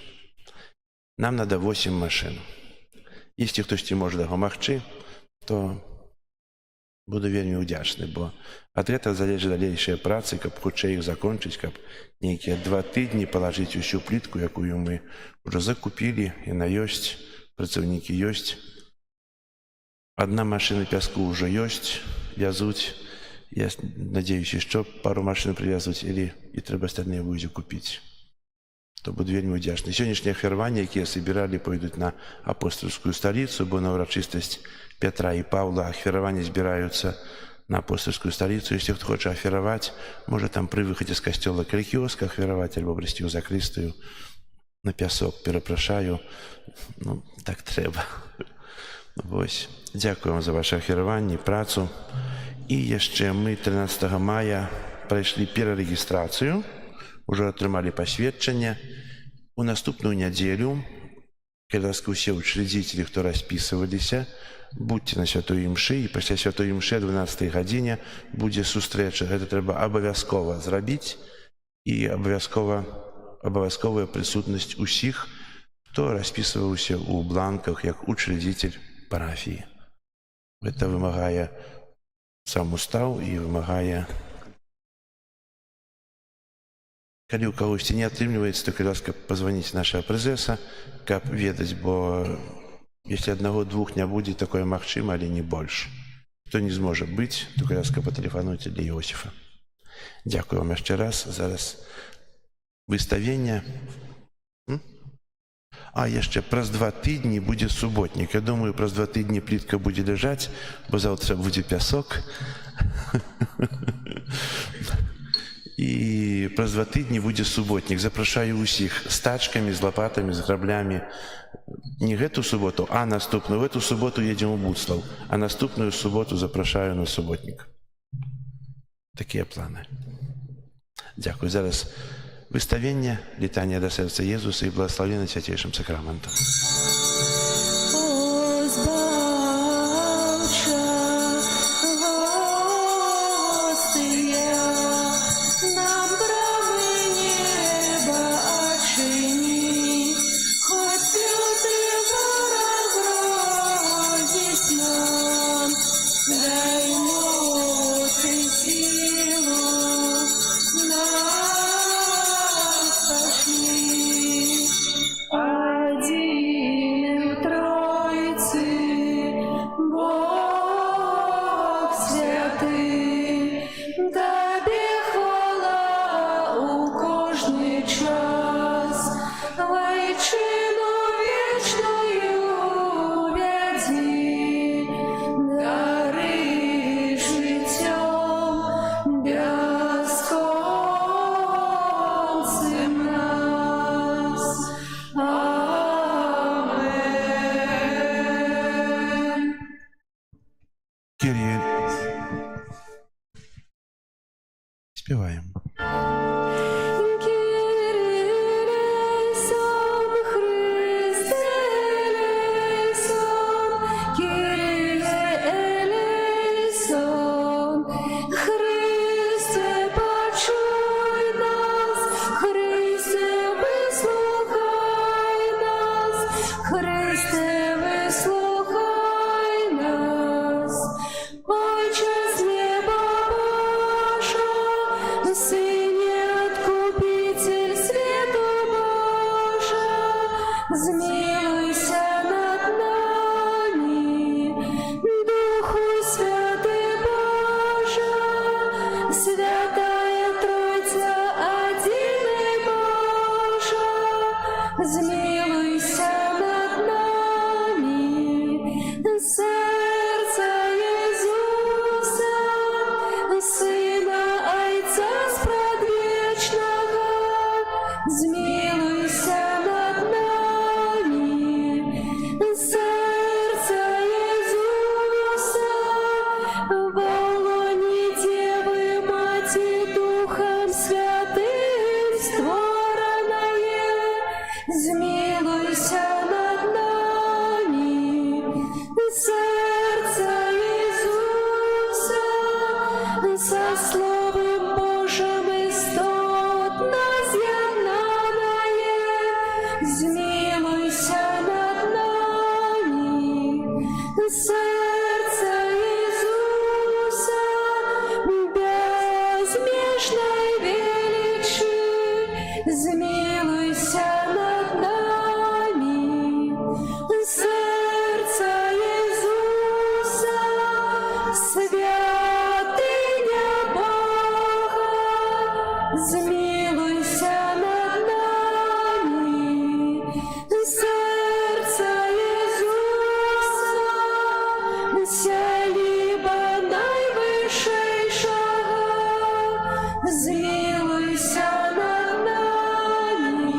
Нам надо 8 машин. Если хтосьці можа дапамагчы, то буду вельмі ўдзячны, бо ад гэтага залежыць далейшыя працы, каб хутчэй іх закончыць, каб нейкія 2 тыдні палажыць усю плітку, якую мы ўжо закупілі, яна ёсць, працаўнікі ёсць. Одна машина пяску ўжо ёсць, вязуць. Я надеюсь, еще пару машин привязывать, или и трэба остальные будете купить. То буду вельмі ўдзячны. Сённяшнія ахвяраванні, якія собирали, пойдут на апостольскую столицу, бо на урачыстасць Петра и Павла ахвяраванні збіраюцца на апостольскую столицу. Если кто хочет ахвяраваць, может там при выходе з касцёла к кіёска ахвяраваць, альбо брысці ў закрыстыю на пясок. Перапрашаю, ну, так трэба. Вось. Дзякую вам за ваше ахвяраванні, працу. І яшчэ мы 13 мая прайшлі перарэгістрацыю, ужо атрымалі пасведчанне. У наступную нядзелю, калі ласка ўсе ўчредзіцелі, хто распісываліся, будьце на святой імшы, і пасля святой імшы о 12 гадзіне будзе сустрэча. Гэта трэба абавязкова зрабіць, і абавязковая прысутнасць усіх, хто распісваўся ў бланках як учредзіцель парафіі. Гэта вымагае сам устаў і вымагае. Калі ў кагосьці не атрымліваецца, то, калі ласка, пазваніць нашага прэзэса, каб ведаць, бо если 1-2 не будзе, такое магчыма, але не больш. Хто не зможа быць, то, калі ласка, патэлефануйце для Іосіфа. Дзякую вам яшчэ раз. Зараз выставенне. А яшчэ праз 2 тыдні будзе суботнік. Я думаю, праз 2 тыдні плітка будзе ляжаць, бо заўтра будзе пясок. І праз 2 тыдні будзе суботнік. Запрашаю ўсіх з тачкамі, з лапатамі, з граблямі. Не гэту суботу, а наступную. В эту суботу едзем у Буцлаў, а наступную суботу запрашаю на суботнік. Такія планы. Дзякуй. Зараз выставленне, літанне да сэрца Езуса і благаславенне свяцейшым сакраментам. О, збавча, гостия, нам брамы неба очини, хоть лютый ворог грозит нам, дай моц и силу нас пошли. Один в Троице, Бог святый, Тебе хвала у кожний час, Вайчину вечною вяди, дари життям безконцем нас. Амен. Кирилл. Співаємо. Кирилл-сон, Христе-лейсон, Кирилл-лейсон, Христе, почуй нас, Христе, вислухай нас, Христе, вислухай нас. Отче з неба Божа, Сыне Откупитель света Божа, змилуйся над нами, Духу Святый Божа, Святая Троица, Единый Божа, змилуйся над нами, сердце Иисуса, Сына Отца Спрадвечного, змилуйся над нами, сердце Иисуса, во лоне Девы Мати Духом Святым створенное, змилуйся над нами, сердце Иисуса, со Словом Божьим истотно з'єднаное, змилуйся над нами, сердце Иисуса, безмежной величи, змилуйся над нами, сердце Иисуса, святыня Бога, змилуйся над нами, сердце Иисуса, сяліба найвишейшого, змилуйся над нами.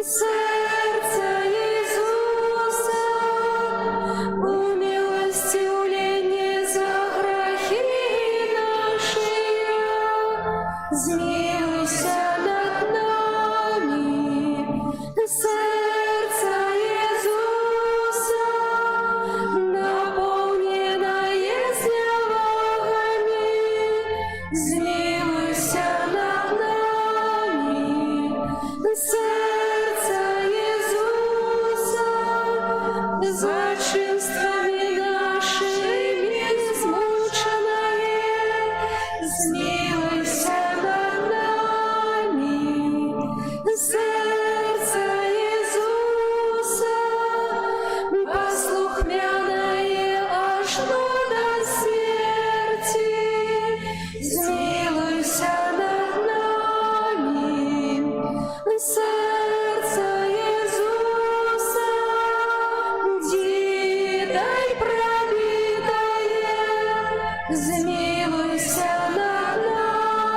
Сердце Иисуса, умилостивление за грехи наши, змилуйся над нами. Сердце Иисуса, наполненное славами, змилуйся над нами. Сердце Иисуса, зачинствами нашими измученное, змилуйся над нами. Сердце Иисуса, послухмяное аж до смерти, змилуйся над нами. Сердце Иисуса, дидой пробитое, змилуйся над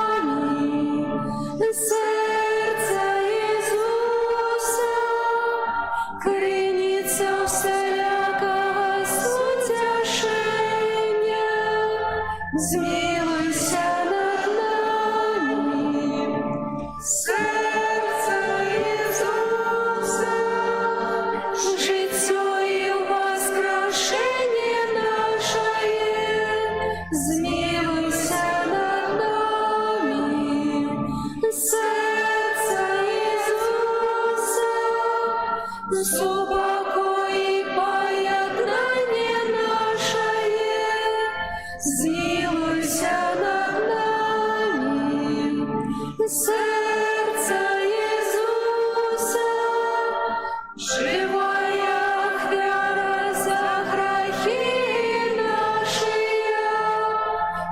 нами. Сердце Иисуса, крыница всякого сутешения, змилуйся над нами. Сердце Иисуса, житье и воскрешение наше, змилуйся над нами. Сердце Иисуса, упокой и поеднание наше, змилуйся над нами. Сердце Иисуса, живая вера за грехи наши,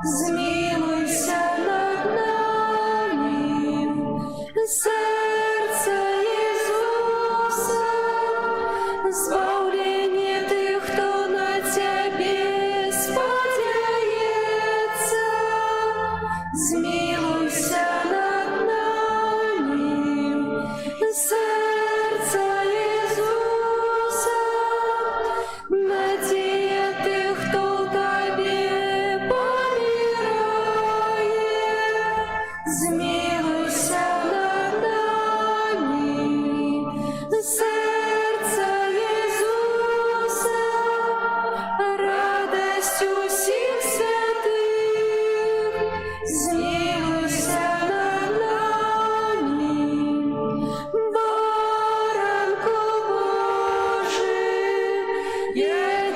змилуйся над нами. Сердце Иисуса, избавление тех, кто на Тебе сподяется, змилуйся над нами. Сердце Иисуса, надея тех, кто Тебе помирает, змилуйся над нами. Сердце Иисуса, радостью сил святых, змилуйся над нами. Баранку Божий,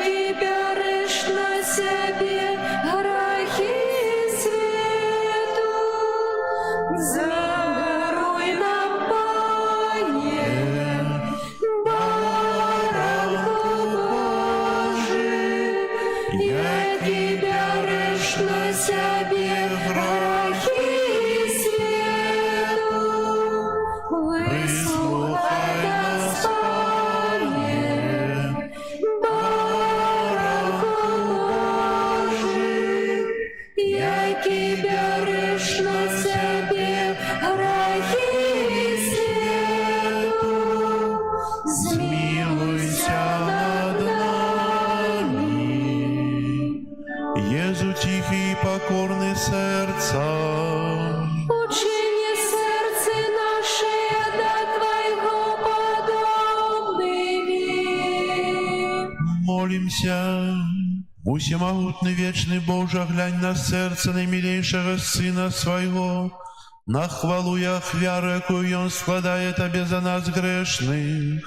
Тебя режь на себе грехи свету, даруй нам, Пане, баранку Божий, Тебя режь на себе грехи свету, выслухай нас, Пане, баранку Божий, Тебя режь на себе грехи свету, змилуйся над нами. Езу тихий и покорный сердцем, Учини сердце наше до Твоего подобными. молимся. Усемогутный вечный Боже, глянь на сердце наимилейшего Сына Своего, на хвалу и ахвяру, якую Он складает Тебе за нас грешных.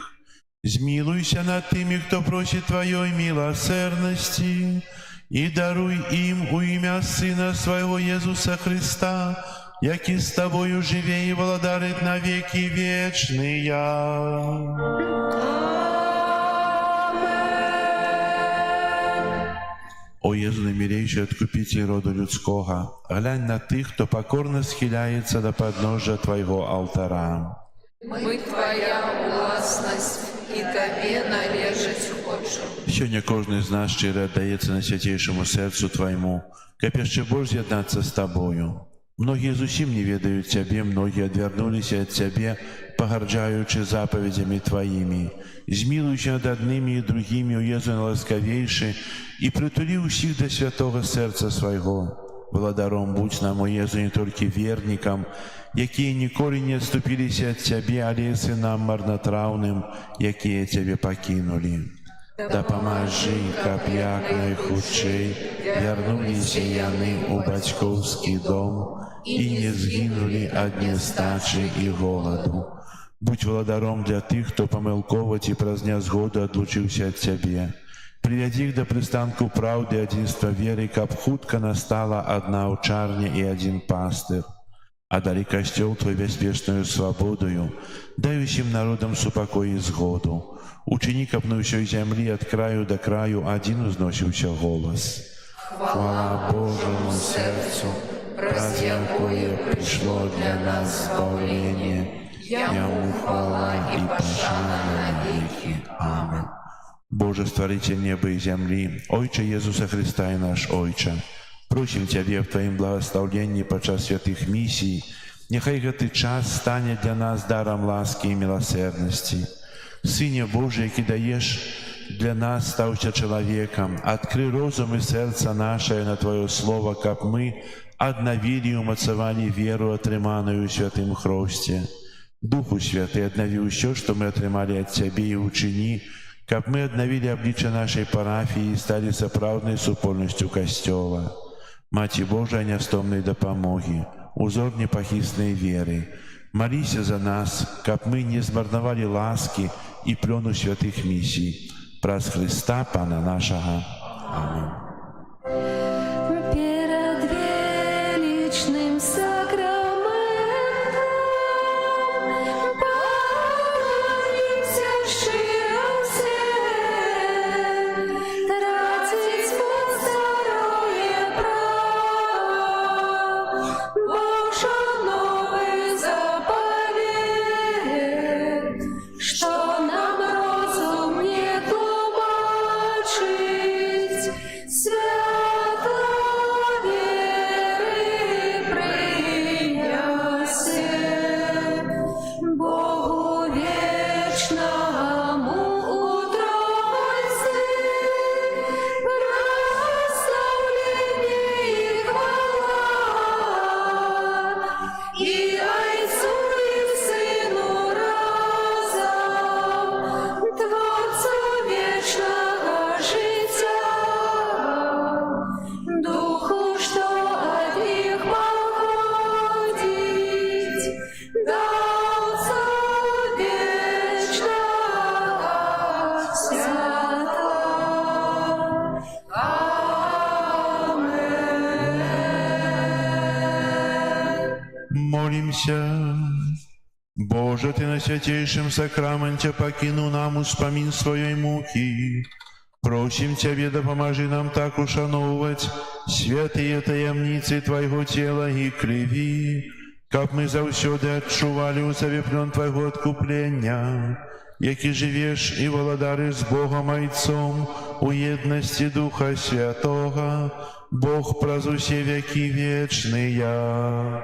Змилуйся над теми, кто просит Твоей милосердности, и даруй им у имя Сына Своего Иисуса Христа, яки с Тобою живе и владарит на веки вечные. О Єзу, милейший откупитель роду людского, глянь на тих, хто покорно схиляється до подножия Твоего алтара. Мы Твоя власність, і Тобі належить хочемо. Сьогодні кожен з нас щиро віддається на святейшому серцю Твоєму, капяще Боже з'єднатися з Тобою. Многія зусім не ведаюць Цябе, многія адвярнуліся ад Цябе, пагарджаючы запаведзямі Тваімі. Змілуйся над аднымі і другімі, уезу ласкавейшы, і прытулі ўсіх да святога сэрца свайго. Владаром будзь нам, уезу, не толькі вернікам, якія ніколі не адступіліся ад Цябе, але і сынам марнатраўным, якія Цябе пакінулі. Дапамажы, каб як найхутчэй вярнуліся яны ў бацькоўскі дом і не згінулі ад нястачы і голаду. Будь владаром для тых, хто памылкова ці праз нязгоду адлучыўся ад Цябе. Прывядзі іх да прыстанку праўды і адзінства веры, каб хутка настала адна аўчарня і адзін пастыр. А далі касцёл Твой бяспечную свабодою, дай усім народам супакой і згоду. Учыні, каб на ўсёй зямлі ад краю да краю адзін узносіўся голас. Хвала Божаму сэрцу, праз якое прыйшло для нас збаўленне, яму хвала і пашана на векі. Амен. Боже, стварыцель неба і зямлі, Ойче Езуса Христа і наш Ойче, просім Цябе в Тваім благаслаўленні падчас святых місій, няхай гэты час стане для нас дарам ласкі і міласэрнасці. Сыне Божий, які даеш для нас, стаўся чалавекам, адкрый розум і сэрца нашае на Твоё слово, каб мы аднавілі і умацавалі веру, атрыманую ў святым хросце. Духу Святы, аднаві ўсё, што мы атрымалі ад Цябе, і ўчыні, каб мы аднавілі аблічча нашай парафіі і сталі сапраўднай супольнасцю Касцёла. Маці Божая нястомнай дапамогі, узор непахіснай веры, маліся за нас, каб мы не змарнавалі ласкі і плёну святых місій. Праз Христа, Пана нашага. Амінь. Перед величным сакраментом помолимся щиро все, тратить здоровье прав, Божа новый заповед, что нам розум не тлумачить, свято веры приясе, Богу вечному утройстве, прославление и хвала, и Отцу и Сыну разом, Творцу вечного життя, Духу, что от них походить, до Отца вечного свята. Амен. Молимся. Боже, Ты на святейшем сакраменте покинул нам успомин своей муки. Просим Тебе, допоможи нам так ушановывать святые таямницы Твоего тела и крови, как мы завсёды адчували у Тебе плен Твоего откупления, які живеш и владариш с Богом Отцом у едности Духа Святого, Бог праз усе веки вечные.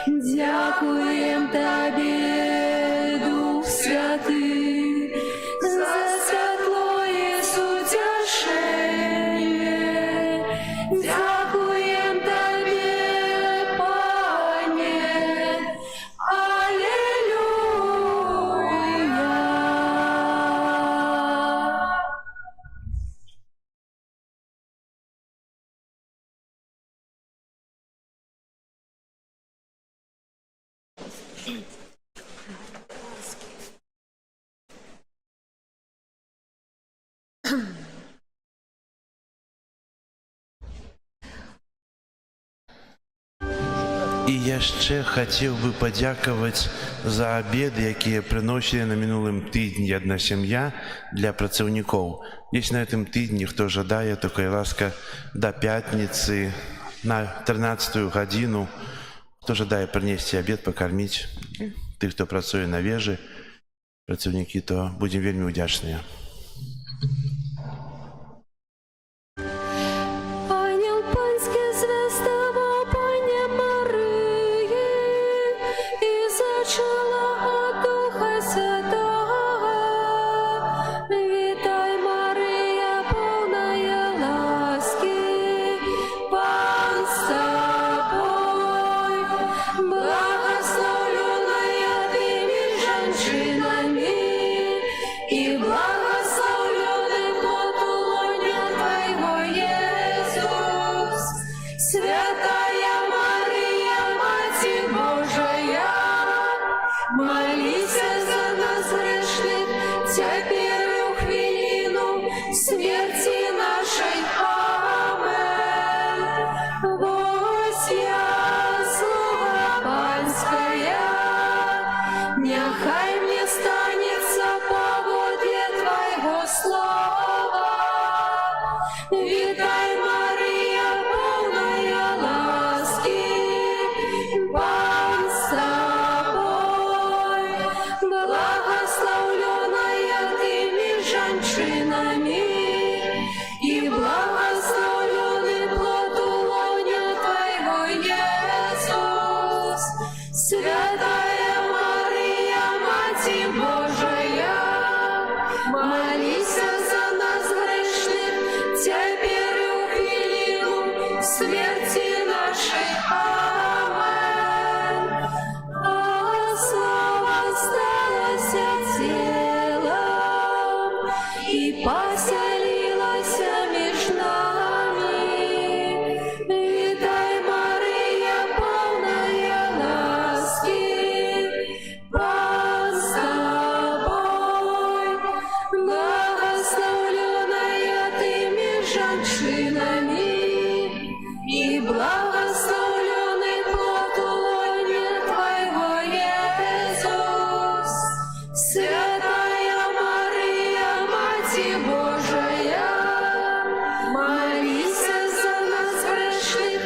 Дякуєм Тобі, Дух Святий, за світло і сутішення. Дякуєм Тобі, Пане. Алілуя. І яшчэ хацеў бы падзякаваць за абеды, якія прыносілі на мінулым тыдні адна сям'я для працаўнікоў. Если на этом тыдні хто жадае, то кай ласка да пятніцы на 13-ю гадзіну, хто жадае прынесці абед, пакарміць тых, хто працуе на вежы, працаўнікі, то будзем вельмі ўдзячныя. Ангел панський звездував Пані Марії і зачала от Духа Святого. Вітай, Марія, повная ласки, Пан з тобой. Благословенная ты меж женщинами, и благословенный плод лона Твоего, Иисус. Святая Мария, Мать Божия, молись за нас грешных, теперь и в хвилину смерти нашей. Амен. Вось я, слуга панская, нехай мне станется по воде Твоего слова. Вітай, Марія, повная ласки, Пан з тобой. Благословленная ты меж женщинами, и благословенный плод лона Твоего, Иисус. Святая Мария, Мать Божия, молись за нас грешных, теперь и в хвилину смерти нашей. Амен. А слава сталася телом и поселилась меж нами. Вітай, Марія, повная ласки, Пан з тобой. Благословленная ты меж женщинами, и благословленный плод лона Твоего, Иисус. Святая Мария, Мать Божия, молись за нас грешных,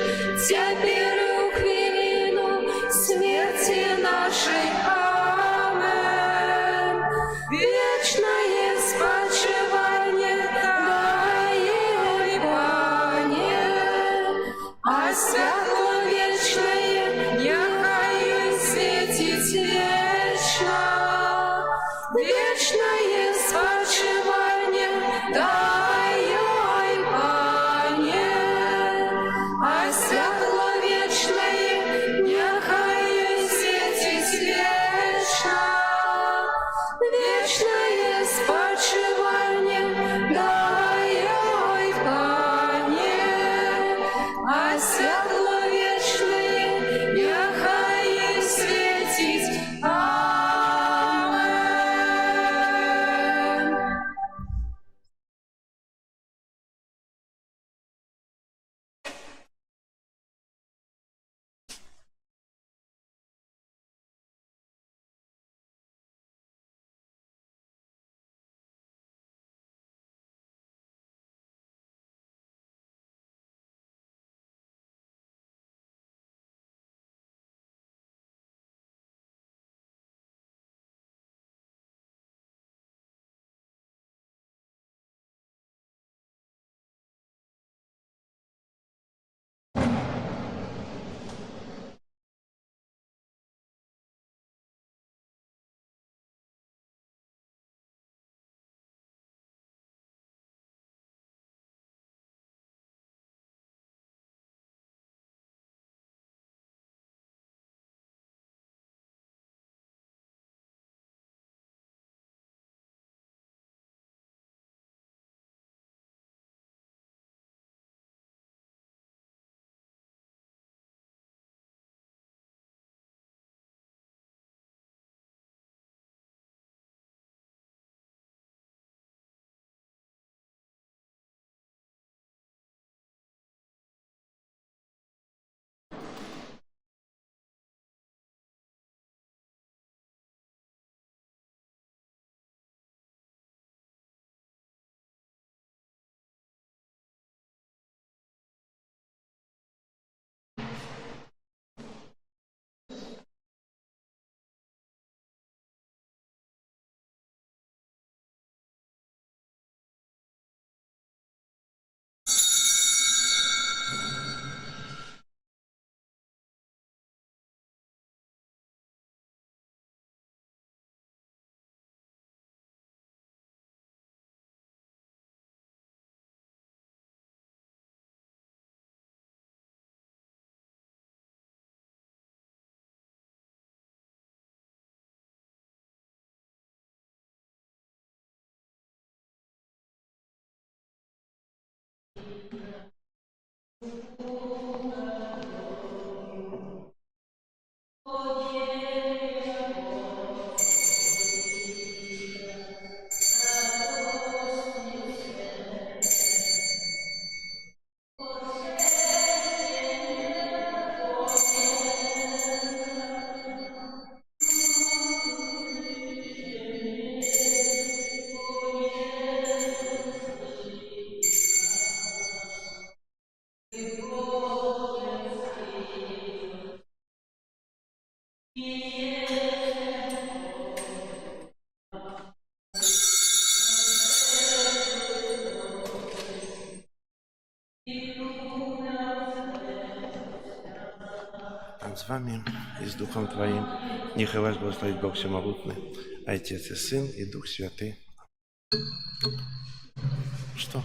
теперь и в хвилину смерти нашей. Амен. Вечное спочивание дай ей, Пане, а святло вечное нехай ей светить вечно. Вечное спочивание дай ей, Пане, а святло вечное нехай ей светить вечно. Pan z wami i z duchem Twoim. Niechaj was błogosławi Bóg Всемогутный, Отец и Сын и Дух Святый. Что?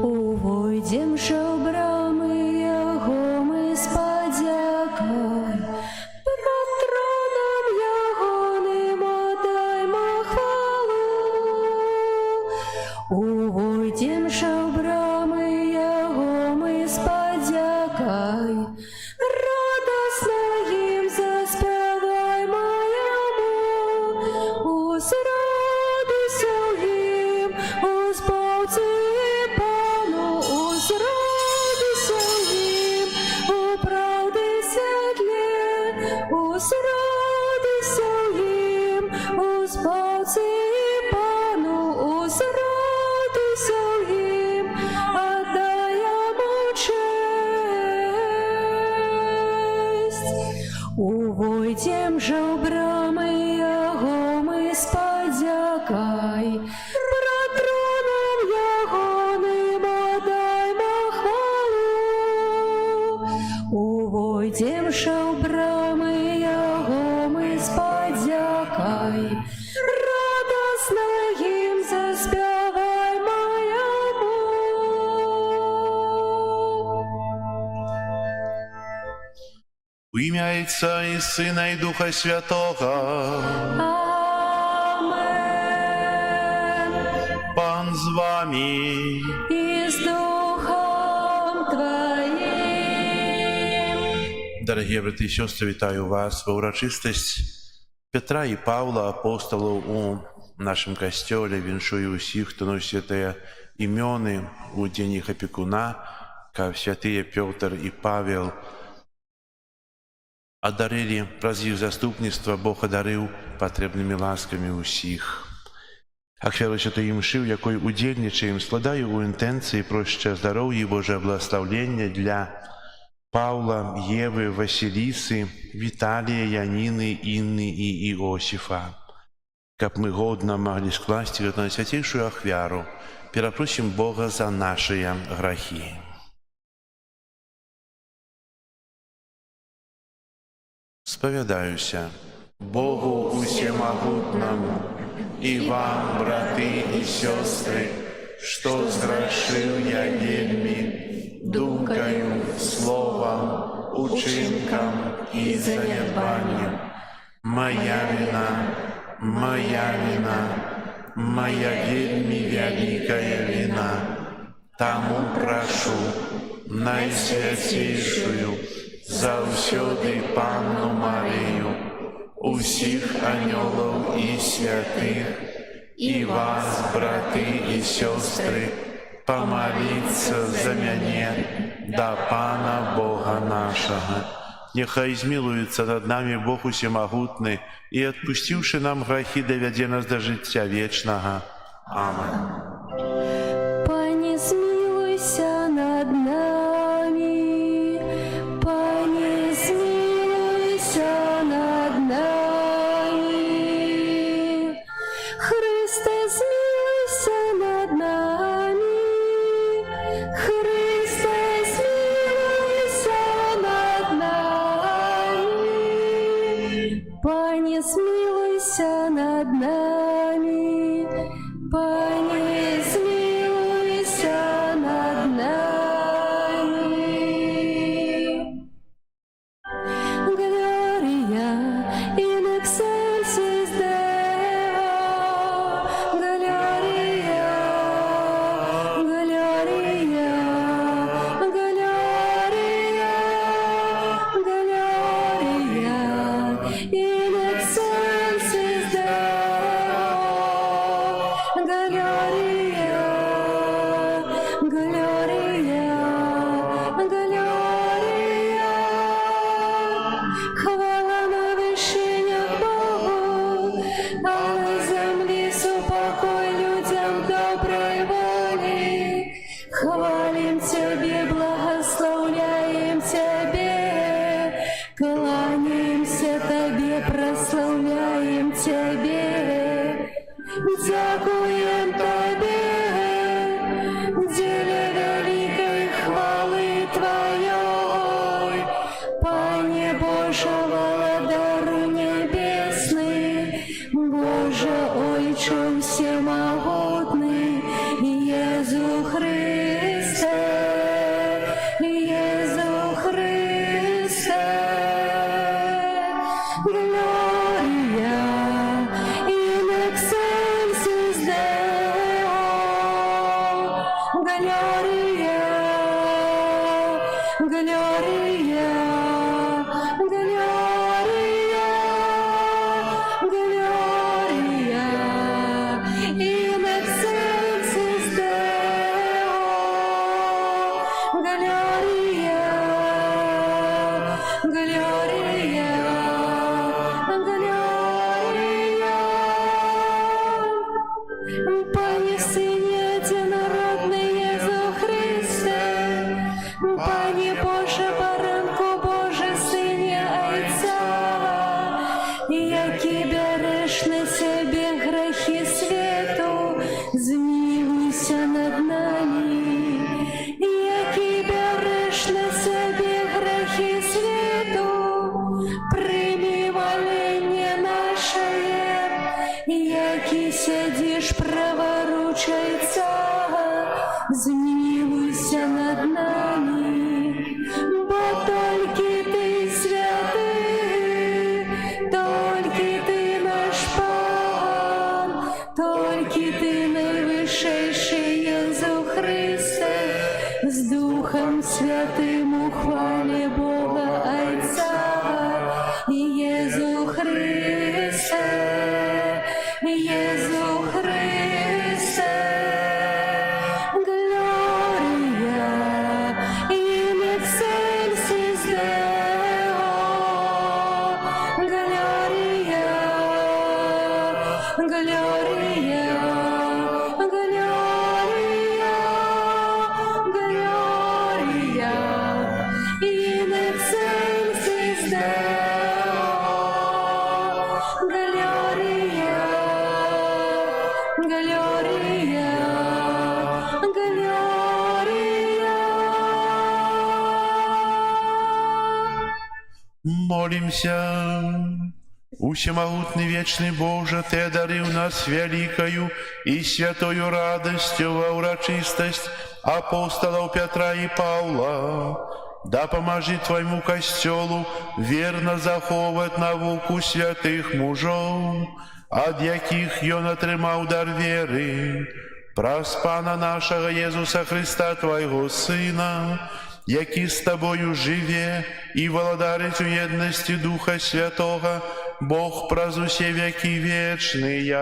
Увойдем же в брамы Яго мы с подякой, пред троном Ягоным отдаймо хвалу. Увойдем же в брамы Яго мы с подякой, радостно им заспеваймо Ему. Узрадуйся им, Господи, увойдем же в брамы Яго мы с подякой, пред троном Ягоным отдаймо хвалу. Увойдем же в брамы Яго мы с подякой, радостно им заспеваймо Ему. У ім'я Отця і Сина і Духа Святого. Амен. Пан з вами. И с Духом Твоим. Дорогі брати і сестри, вітаю вас в урочистость Петра і Павла, апостолів у нашому костелі. Віншую усіх, хто носить це ім'яни у день їх опікуна, як святые Петр і Павел одарили праз їх заступництва, Бог одарив потрібними ласками усіх. Ахвяру святої мши, в якої удільничаємо, складаю у інтенції про ще здоров'я і Боже благословення для Павла, Єви, Василиси, Віталія, Янины, Инны и Иосифа. Как мы годно могли скласти эту святейшую ахвяру, перепросим Бога за наши грехи. Споведаюся Богу усемогутному и вам, браты и сестры, что сгрешил я вельми, думкою, словом, учинком и занедбанием. Моя вина, моя вельми великая вина. Тому прошу найсвятейшую, завсёды Панну Марию, усіх анёлов и святых, и вас, браты и сестры, помолиться за меня до Пана Бога нашего. Нехай змилуется над нами Бог усемогутный и, отпустивши нам грехи, доведе нас до життя вечного. Аминь. Пане, смилуйся над нами, Пане, смилуйся над нами, Христе, смилуйся над нами, Христе, смилуйся над нами, Пане, смилуйся над нами, Пане, Глория, Глория, Глория, Глория, in excelsis Deo, Глория, Глория, Глория. Пане Сыне Единородный Иисус Христе, Пане Боже, Баранку Боже, Сыне Отца, які береш на себе грехи свету, змилуйся над нами. Які береш на себе грехи свету, прими моление наше, які сидиш праворучайца, змилуйся над нами, бо тільки ти святий, тільки ти наш пан, тільки ти найвищий Єсус Христе, з Духом Святим у хвалі Бога Отця, Єсус Христе, Єсус Христе. Глория, in excelsis Deo, Глория, Глория, Глория, Глория, in excelsis Deo, Глория, Глория, Глория. Молимся. Усемогутный вечный Боже, Ты одарил нас великою и святою радостью во урочистость апостолов Петра и Павла. Да поможи Твоему костелу верно заховать науку святых мужов, от яких ён отримав дар веры. Праз Пана нашего Иисуса Христа, Твоего Сына, який з Тобою живе і володарить у єдності Духа Святого, Бог праз усе веки вечные.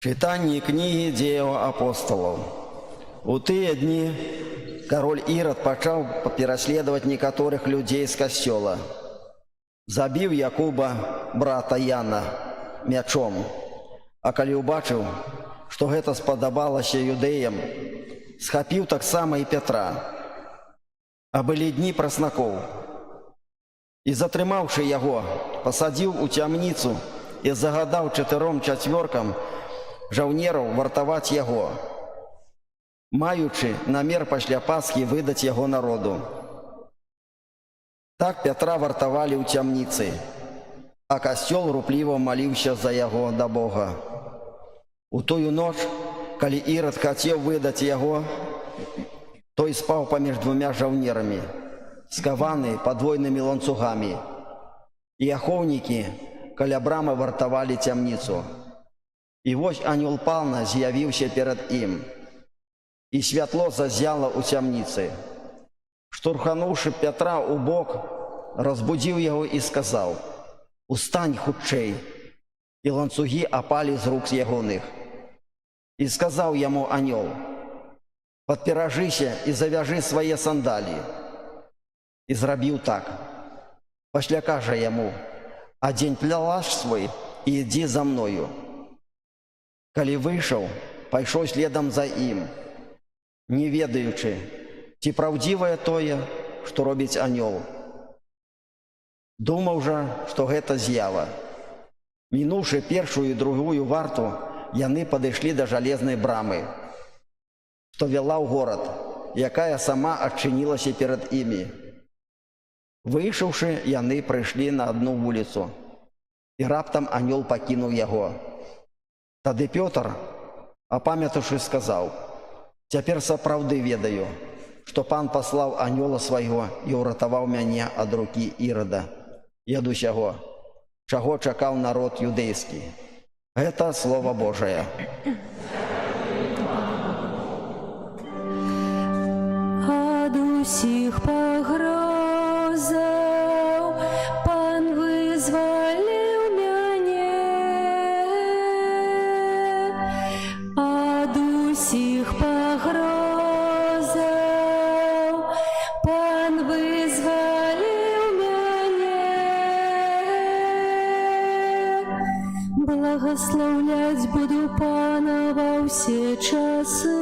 Читание книги Деяў апостолаў. У тыя дні король Ірод пачаў пераследаваць некаторых людзей з касцёла. Забіў Якуба, брата Яна, мячом. А калі ўбачыў, што гэта спадабалася юдэям, схапіў таксама і Пятра. А былі дні праснакоў. І затрымаўшы яго, пасадзіў у цямніцу і загадаў 4 жаўнераў вартаваць яго, маючы намер пасля Пасхі выдаць яго народу. Так Пятра вартавалі ў цямніцы, а касцёл рупліва маліўся за яго да Бога. У тую ноч, калі Ірод хацеў выдаць яго, той спаў паміж 2 жаўнерамі, скаваны падвойнымі ланцугамі, і ахоўнікі каля брамы вартавалі цямніцу. І вось анёл Пана з'явіўся перад ім, і святло зазяла ў цямніцы. Штурхануўшы Пятра ў бок, разбудзіў яго і сказаў: «Устань хутчэй!» І ланцугі апалі з рук ягоных. І сказаў яму анёл: «Падперажыся і завяжы свае сандалі». І зрабіў так. Пасля кажа яму: «Адзень плащ свой і ідзі за мною». Калі выйшаў, пайшоў следам за ім, не ведаючы, ці праўдзівае тое, што робіць анёл. Думаў жа, што гэта з'ява. Мінуўшы першую і другую варту, яны падышлі да жалезнай брамы, што вяла ў горад, якая сама адчынілася перад імі. Выйшаўшы, яны прыйшлі на адну вуліцу, і раптам анёл пакінуў яго. Тады Пётр, апамятаўшы, сказаў: «Цяпер сапраўды ведаю, што пан паслаў анёла свайго і ўратаваў мяне ад рукі Ірада, ядусяго, чаго чакаў народ юдэйскі. Гэта Слова Божае. Ад усіх пагрозаў пан вызваліў мяне, ад усіх пагрозаў пан вызваліў мяне. Благословлять буду пана ва ўсе часы,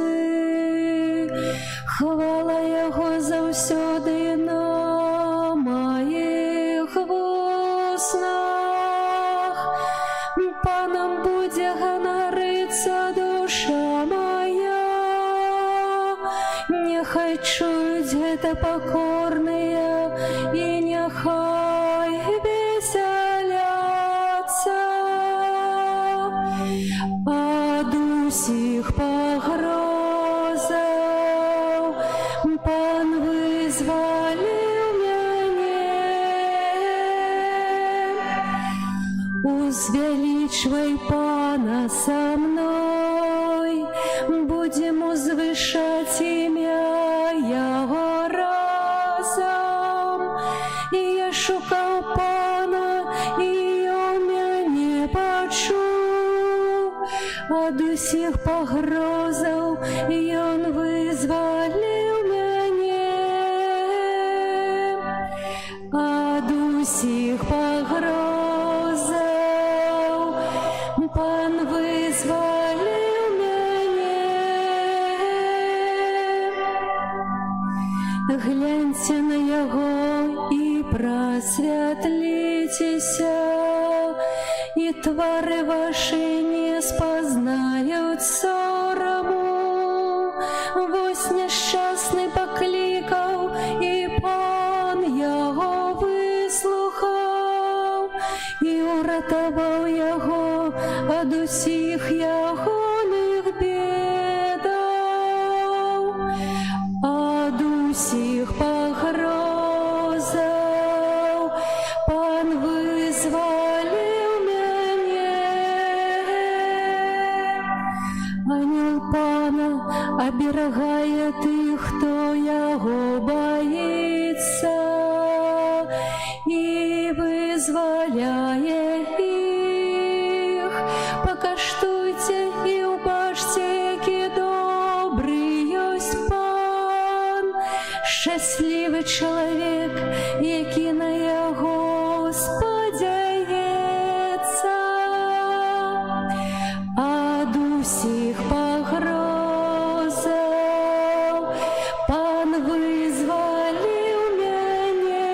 хвала Яго заўсёды на маіх вуснах. Панам будзе ганарыцца душа моя, няхай чуюць гэта пакорныя і няхай весяляцца. Ад усіх пагрозаў пан вызваліў мяне. Узвялічвай пана са мной, будзем узвышаць імя Яго разам. Я шукаў пана, і ён мяне пачуў, ад усіх пагрозаў ён вызваліў мяне. Ад усіх пагрозаў пан вызваліў мяне. Гляньце на Яго і прасвятліцеся, і твары вашы не спазнаюць сораму. Вось няшчасны паклікаў, і пан яго выслухаў, і ўратаваў яго ад усіх ягоных бедаў. Ад усіх пагрозаў пан вызваліў мяне. Анёл пана аберагае тых, хто яго баіцца, і вызваляе іх. Пакаштуйце і ўбачце, які добры ёсць пан. Шчаслівы чалавек, які на яго спадзяецца. Ад усіх пагрозаў пан вызваліў мяне.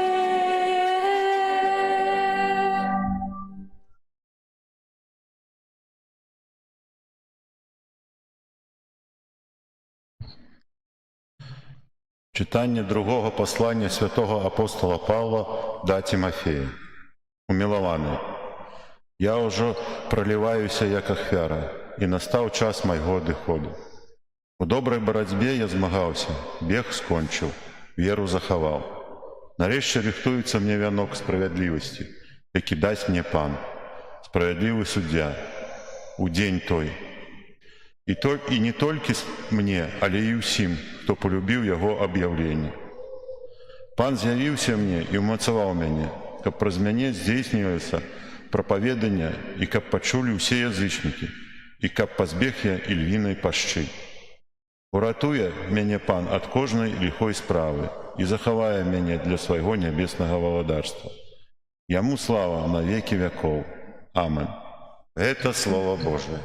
Читание другого послания святого апостола Павла до Тимофея. Умилованный, я уже проливаюся, як ахвяра, и настал час майго адыходу. У доброй боротьбе я змагаўся, бег скончил, веру захавал. Нарэшце рыхтуецца мне вянок справядлівасці, які дасць мне пан, справядлівы суддзя, у дзень той. І не толькі мне, але і ўсім, хто полюбіў яго аб'яўленне. Пан з'явіўся мне і ўмацаваў мяне, каб праз мяне здзейснілася прапаведанне і каб пачулі ўсе язычнікі, і каб пазбег я ільвінай пашчы. Уратуе мяне пан ад кожнай ліхой справы і захавае мяне для свайго нябеснага валадарства. Яму слава на векі вякоў. Амэн. Гэта Слово Божие.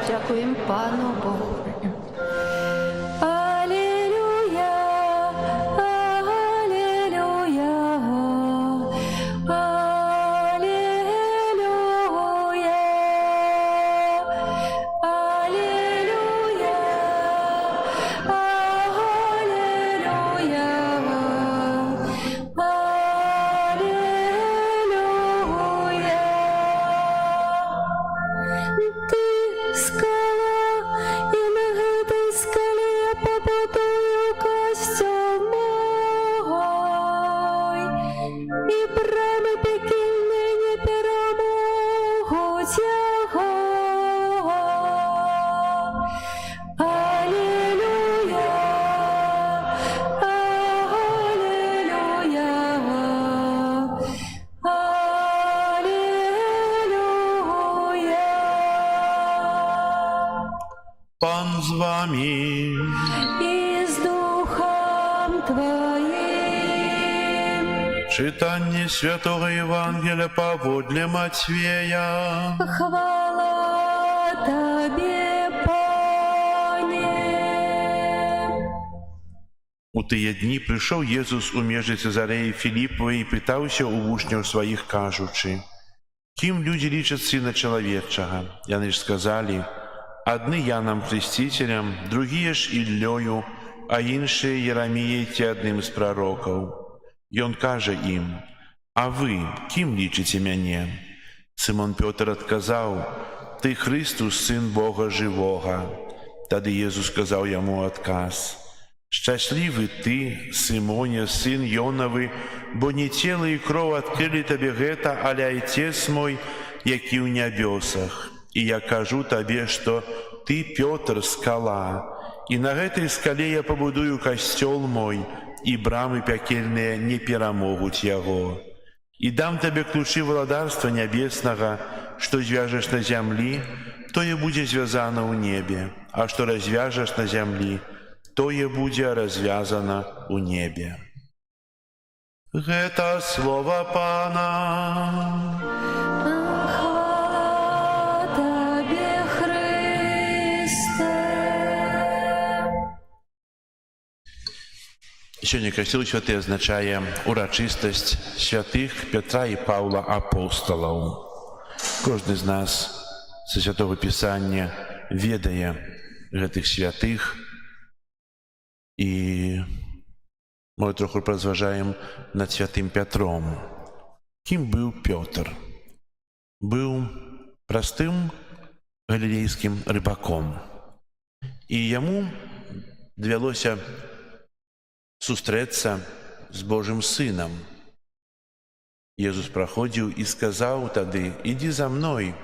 Дякуємо Пану Богу. Алілюя, алілюя, алілюя, алілюя, алілюя. Ти скала і Читание Святого Евангелия поводле Матфея. Хвала Тебе, Пане. У тыя дні прыйшоў Езус у межы Цезарэі Філіпавай і пытаўся ў вучняў сваіх, кажучы: «Кім людзі лічаць Сына Чалавечага?» Яны ж сказалі: «Адны Янам Хрысціцелем, другія ж Іллёю, а іншыя Ераміяй ці адным з прарокаў». Ён кажа ім: «А вы кім лічыце мяне?» Сымон Пётр адказаў: «Ты Хрыстус, Сын Бога жывога». Тады Езус сказаў яму адказ: «Шчаслівы ты, Сымоне, сын Йонавы, бо не цела і кроў адкрылі табе гэта, але Айцец мой, які ў нябёсах. І я кажу табе, што ты, Пётр, скала, і на гэтай скале я пабудую касцёл мой, і брамы пякельныя не перамогуць яго. І дам табе ключы валадарства нябеснага, што звяжаш на зямлі, тое будзе звязана ў небе, а што развяжаш на зямлі, тое будзе развязана ў небе». Гэта слова Пана. Хвала Тебе, Христе. Сёння Касцёл святы азначае урачыстасць святых Пятра і Паўла апосталаў. Кожны з нас са Святога Пісання ведае гэтых святых, і мы троху празважаем над святым Пятром. Кім быў Пётр? Быў простым галілейскім рыбаком. І яму давялося сустрэцца з Божым Сынам. Езус праходзіў і сказаў тады: «Ідзі за мной».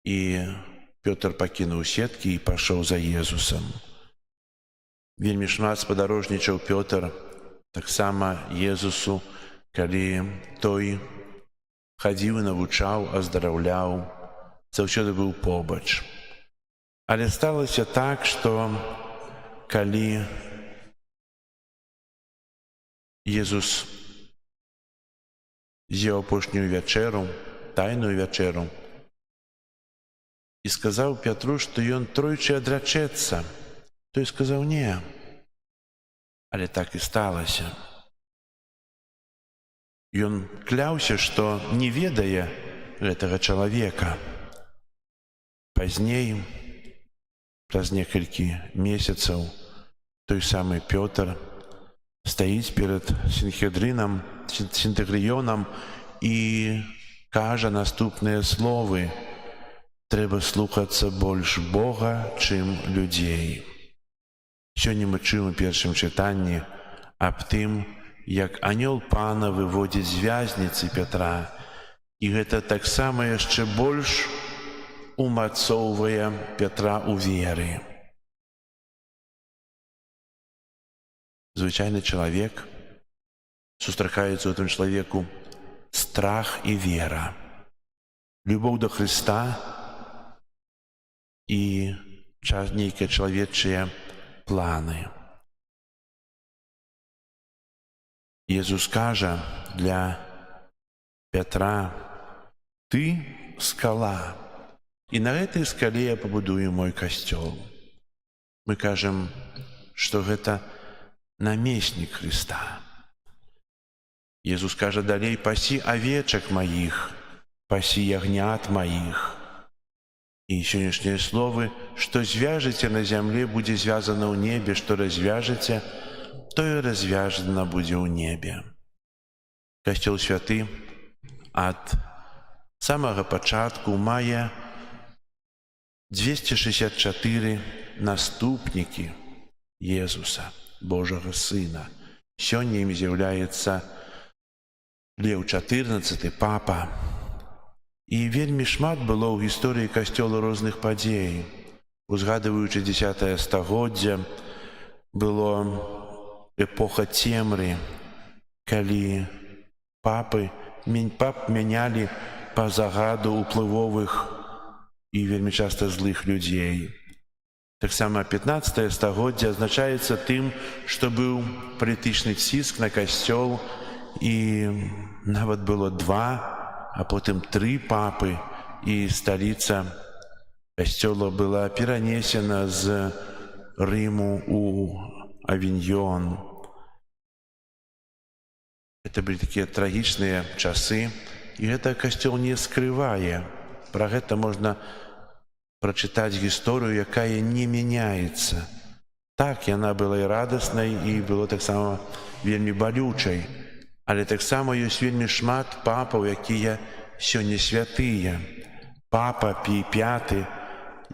І Пётр пакінуў сеткі і пайшоў за Езусам. Вельмі шмат спадарожнічаў Пётр таксама Езусу, калі той хадзіў і навучаў, аздараўляў, заўсёды быў побач. Але сталася так, што калі Езус з'еў апошнюю вячэру, тайную вячэру, і сказаў Пятру, што ён тройчы адрачэцца, той сказаў: «Не». Але так і сталася. Ён кляўся, што не ведае гэтага чалавека. Пазней, праз некалькі месяцаў, той самы Пётр стаіць перад Сінхедрыёнам і кажа наступныя словы: «Трэба слухацца больш Бога, чым людзей». Сёння мы чуем у першым чытанні аб тым, як анёл Пана выводзіць з вязніцы Пятра, і гэта таксама яшчэ больш умацоўвае Пятра ў веры. Звычайны чалавек, сустракаецца ў гэтым чалавеку страх і вера, любоў да Хрыста і нейкія чалавечыя планы. Езус кажа для Пятра: «Ты скала, і на гэтай скале я пабудую мой касцёл». Мы кажам, што гэта намеснік Хрыста. Езус кажа далей: «Пасі авечак маіх, пасі ягнят маіх». І сённяшнія словы: «Што звяжаце на зямле, будзе звязана ў небе, што развяжаце, тое развяжана будзе ў небе». Касцёл святы ад самага пачатку мае 264 наступнікі Езуса, Божага Сына. Сёння ім з'яўляецца Леў XIV, папа. І вельмі шмат было ў гісторыі касцёла розных падзей. Узгадываючы 10 стагоддзя, было эпоха цемры, калі пап мянялі па загаду ўплывовых і вельмі часта злых людзей. Таксама 15 стагоддзя адзначаецца тым, што быў палітычны ціск на касцёл, і нават было 2, а потым 3 папы, і сталіца касцёла была перанесена з Рыму у Авіньён. Это былі такія трагічныя часы, і гэта касцёл не скрывае. Пра гэта можна прачытаць гісторыю, якая не мяняецца. Так, яна была і радаснай, і было таксама вельмі балючай. Але таксама ёсць вельмі шмат папаў, якія сёння святыя. Папа Пій V,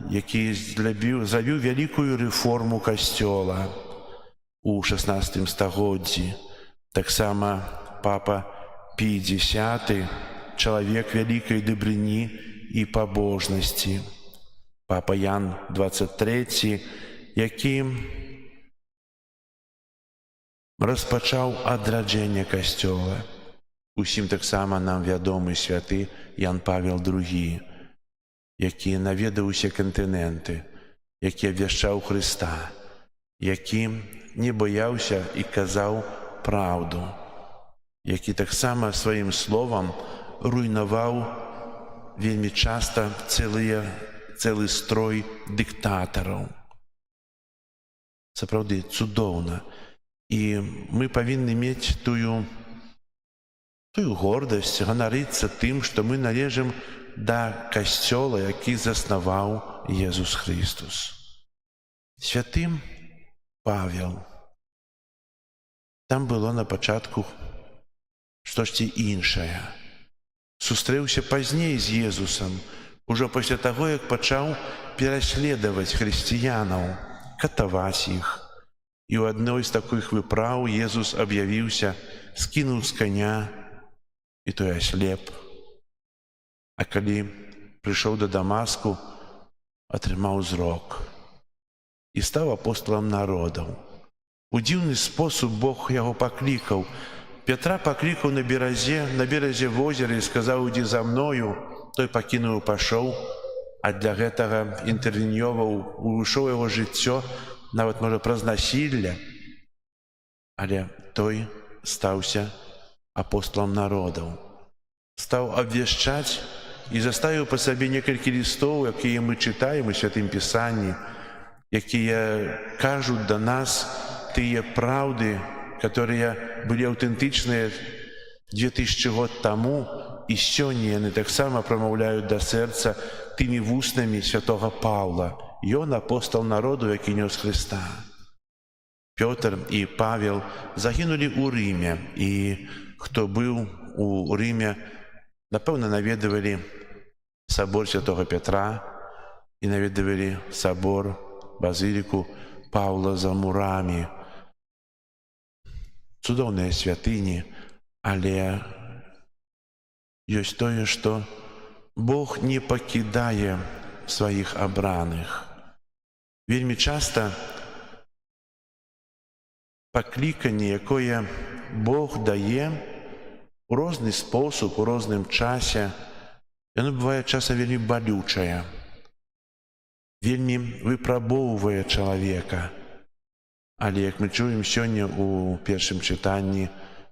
які зрабіў вялікую рэформу касцёла у 16 стагоддзі. Таксама папа Пій X, чалавек вялікай дабрыні і пабожнасці. Папа Ян XXIII, які распачаў адраджэнне касцёла. Усім таксама нам вядомы святы Ян Павел II, які наведаў усе кантыненты, які абвяшчаў Хрыста, які не баяўся і казаў праўду, які таксама сваім словам руйнаваў вельмі часта цэлы строй дыктатараў. Сапраўды цудоўна. І мы павінны мець тую гордасць, ганарыцца тым, што мы належым да касцёла, які заснаваў Езус Христус. Святым Павел. Там было на пачатку штосьці іншае. Сустрэўся пазней з Езусам, ужо пасля таго, як пачаў пераследаваць хрысціянаў, катаваць іх. І ў адной з такіх выпраў Езус аб'явіўся, скінуў з каня, і той аслеп. А калі прыйшоў да Дамаску, атрымаў зрок і стаў апосталам народаў. У дзіўны спосаб Бог яго паклікаў. Пятра паклікаў на беразе возера і сказаў: «Ідзі за мною». Той пакінуў, пашоў, а для гэтага інтэрвеньёваў, увайшоў яго жыццё, нават, можа, праз насілля. Але той стаўся апосталам народаў. Стаў абвяшчаць і заставіў па сабе некалькі лістоў, якія мы чытаем у Святым Пісанні, якія кажуць да нас тыя праўды, которые былі аўтэнтычныя 2000 год таму, і сёння яны таксама прамаўляюць да сэрца тымі вуснамі святога Паўла. Ён апостал народу, які нёс Хрыста. Пётр і Павел загінулі ў Рыме, і хто быў у Рыме, напэўна, наведавалі сабор святога Пятра і наведавалі сабор, базыліку Паўла за мурамі. Цудоўныя святыні, але ёсць тое, што Бог не пакідае сваіх абраных. Вельмі часта пакліканне, якое Бог дае у розны спосаб, у розным часе, яно бывае часам вельмі балючае, вельмі выпрабоўвае чалавека. Але, як мы чуем сёння у першым чытанні,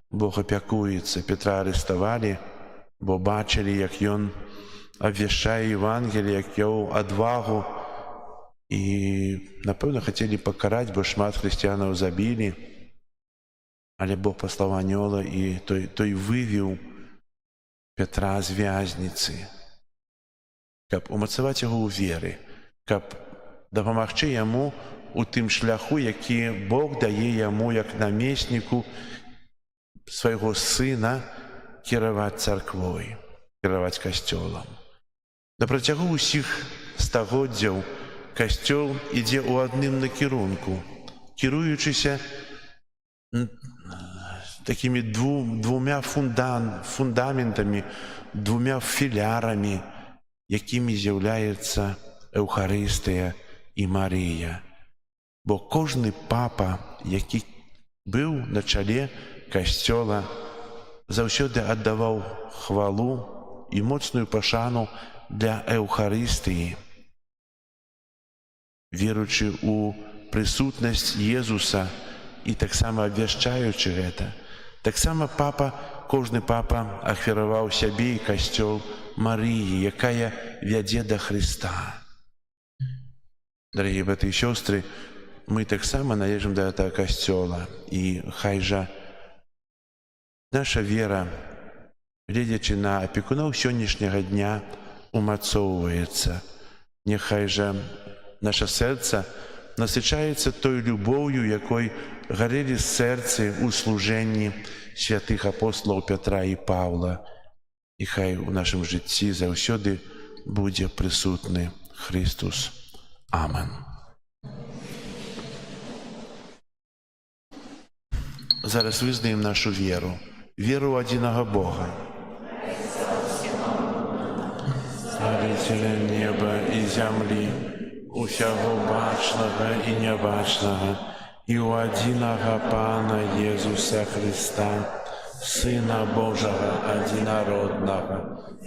Бог апякуецца. Петра арыштавалі, бо бачылі, як ён абвяшчае Евангелие, як ён адвагу, і, напэўна, хацелі пакараць, бо шмат хрысціянаў забілі. Але Бог паслаў анёла, і той вывеў Петра з вязніцы, каб умацаваць яго ў веры, каб дапамагчы яму у тым шляху, які Бог дае яму як намесніку свайго сына кіраваць царквой, кіраваць касцёлам. На працягу ўсіх стагоддзяў касцёл ідзе ў адным накірунку, кіруючыся такімі двумя фундаментамі, двумя філярамі, якімі з'яўляецца Эўхарыстыя і Марыя. Бо кожны папа, які быў на чале касцёла, заўсёды аддаваў хвалу і моцную пашану для Эўхарыстыі. веруючы ў прысутнасць Езуса і таксама абвяшчаючы гэта, таксама кожны папа ахвяраваў сябе і касцёл Марыі, якая вядзе да Хрыста. Дарагія браты і сёстры, мы таксама належым да гэтага касцёла, і хай жа наша вера, гледзячы на апекуноў сённяшняга дня, умацоўваецца. Няхай жа наша сэрца насычаецца той любоўю, якой гарэлі сэрцы ў служэнні святых апосталаў Пятра і Паўла. І хай у нашым жыцці заўсёды будзе прысутны Христус. Амен. Зараз вызнаем нашу веру ў адзінага Бога, Стварыцеля неба і зямлі, усяго бачнага і нябачнага, і ў адзінага Пана Езуса Хрыста, Сына Божага адзінароднага,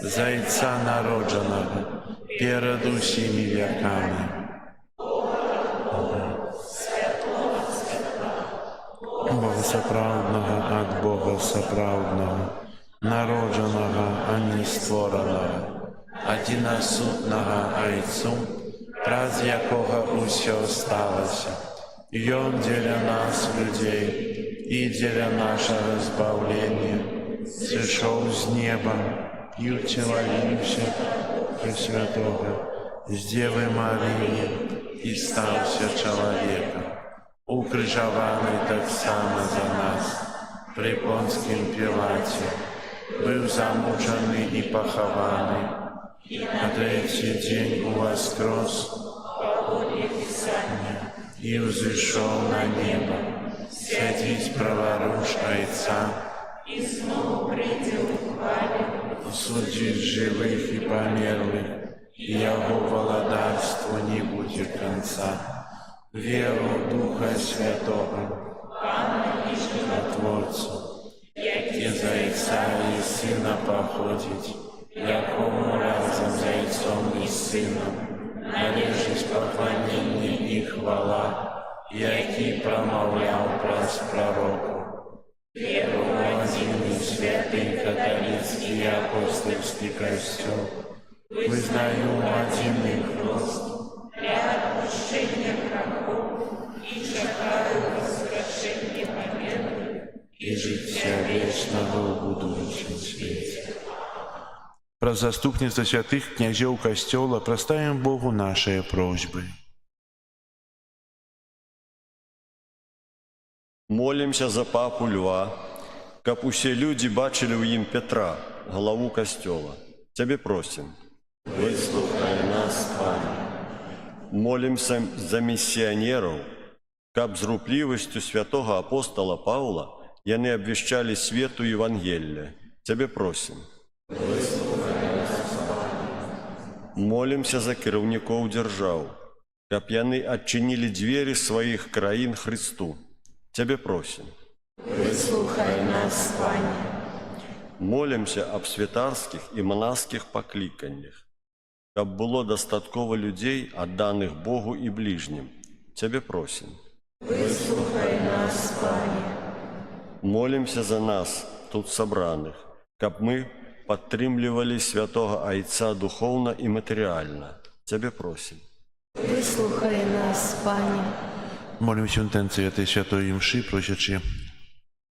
Зайца народжанага, перад усімі вякамі. Бога сапраўднага ад Бога сапраўднага, народжанага, а не створанага, адзінасутнага Айцу, праз якога ўсё сталася. Ён дзеля нас, людзей, і дзеля нашага збаўлення, сышоў з неба і ўцелавіўся Пресвятога з Дзевы Марыі і стаўся чалавекам, укрыжаваны таксама за нас пры Понскім Пілаце, быў замучаны і пахаваны, на трэці дзень уваскрос і ўзышоў на неба, сядзіць праваруш Айца і зноў прыйдзе ў хвале, судзіць жывых і памерлых, і яго валадарству не будзе канца. Веру Духа Святого, Пана і Жыватворцу, які з Айца і Сына паходзіць, якому разам з Айцом і Сынам належыць пакланенне і хвала, які прамаўляў праз прароку. Веру ў адзіны святы каталіцкі і апостальскі касцёл, вызнаю адзіны хрост для адпушчэння грахоў і чакаю воскрешэння памерлых і жыцця вечнага ў будучым свеце. Праз заступніцтва святых князёў касцёла праставім Богу нашыя просьбы. Молімся за папу Льва, каб усе людзі бачылі ў ім Петра, главу касцёла. Цябе просім. Выслухай нас, Пане. Молімся за місіянераў, каб з руплівасцю святога апостала Паўла яны абвяшчалі свету Евангелле. Цябе просім. Молімся за кіраўнікоў дзяржаў, каб яны адчынілі дзверы сваіх краін Христу. Цябе просім. Выслухай нас, Пане. Молімся аб святарскіх і манаскіх пакліканнях, каб было дастаткова людзей, адданых Богу і бліжнім. Цябе просім. Выслухай нас, Пане. Молімся за нас, тут сабраных, каб мы падтрымлівалі святога Айца духоўна і матэрыяльна. Цябе просім. Выслухай нас, Пане. Молимся в інтенції этой святой імши, просячи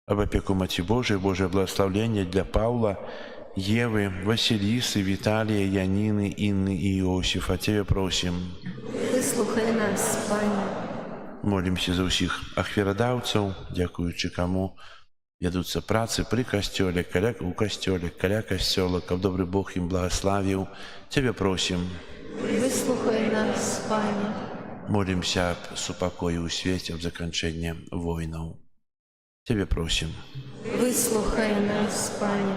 об опеку Маті Божией, Божие благословление для Павла, Евы, Василисы, Виталия, Янины, Инны и Иосифа. Тебе просим. Выслухай нас, Пане. Молимся за усіх ахвярадаўцаў, дзякуючы каму вядуцца працы пры касцёле, у касцёле, каля касцёла, каб добры Бог ім благословіў. Тебе просим. Выслухай нас, Пане. Молимся об супакоі ў свеце, об заканчэнні войнаў. Тебе просим. Выслухай нас, Пане.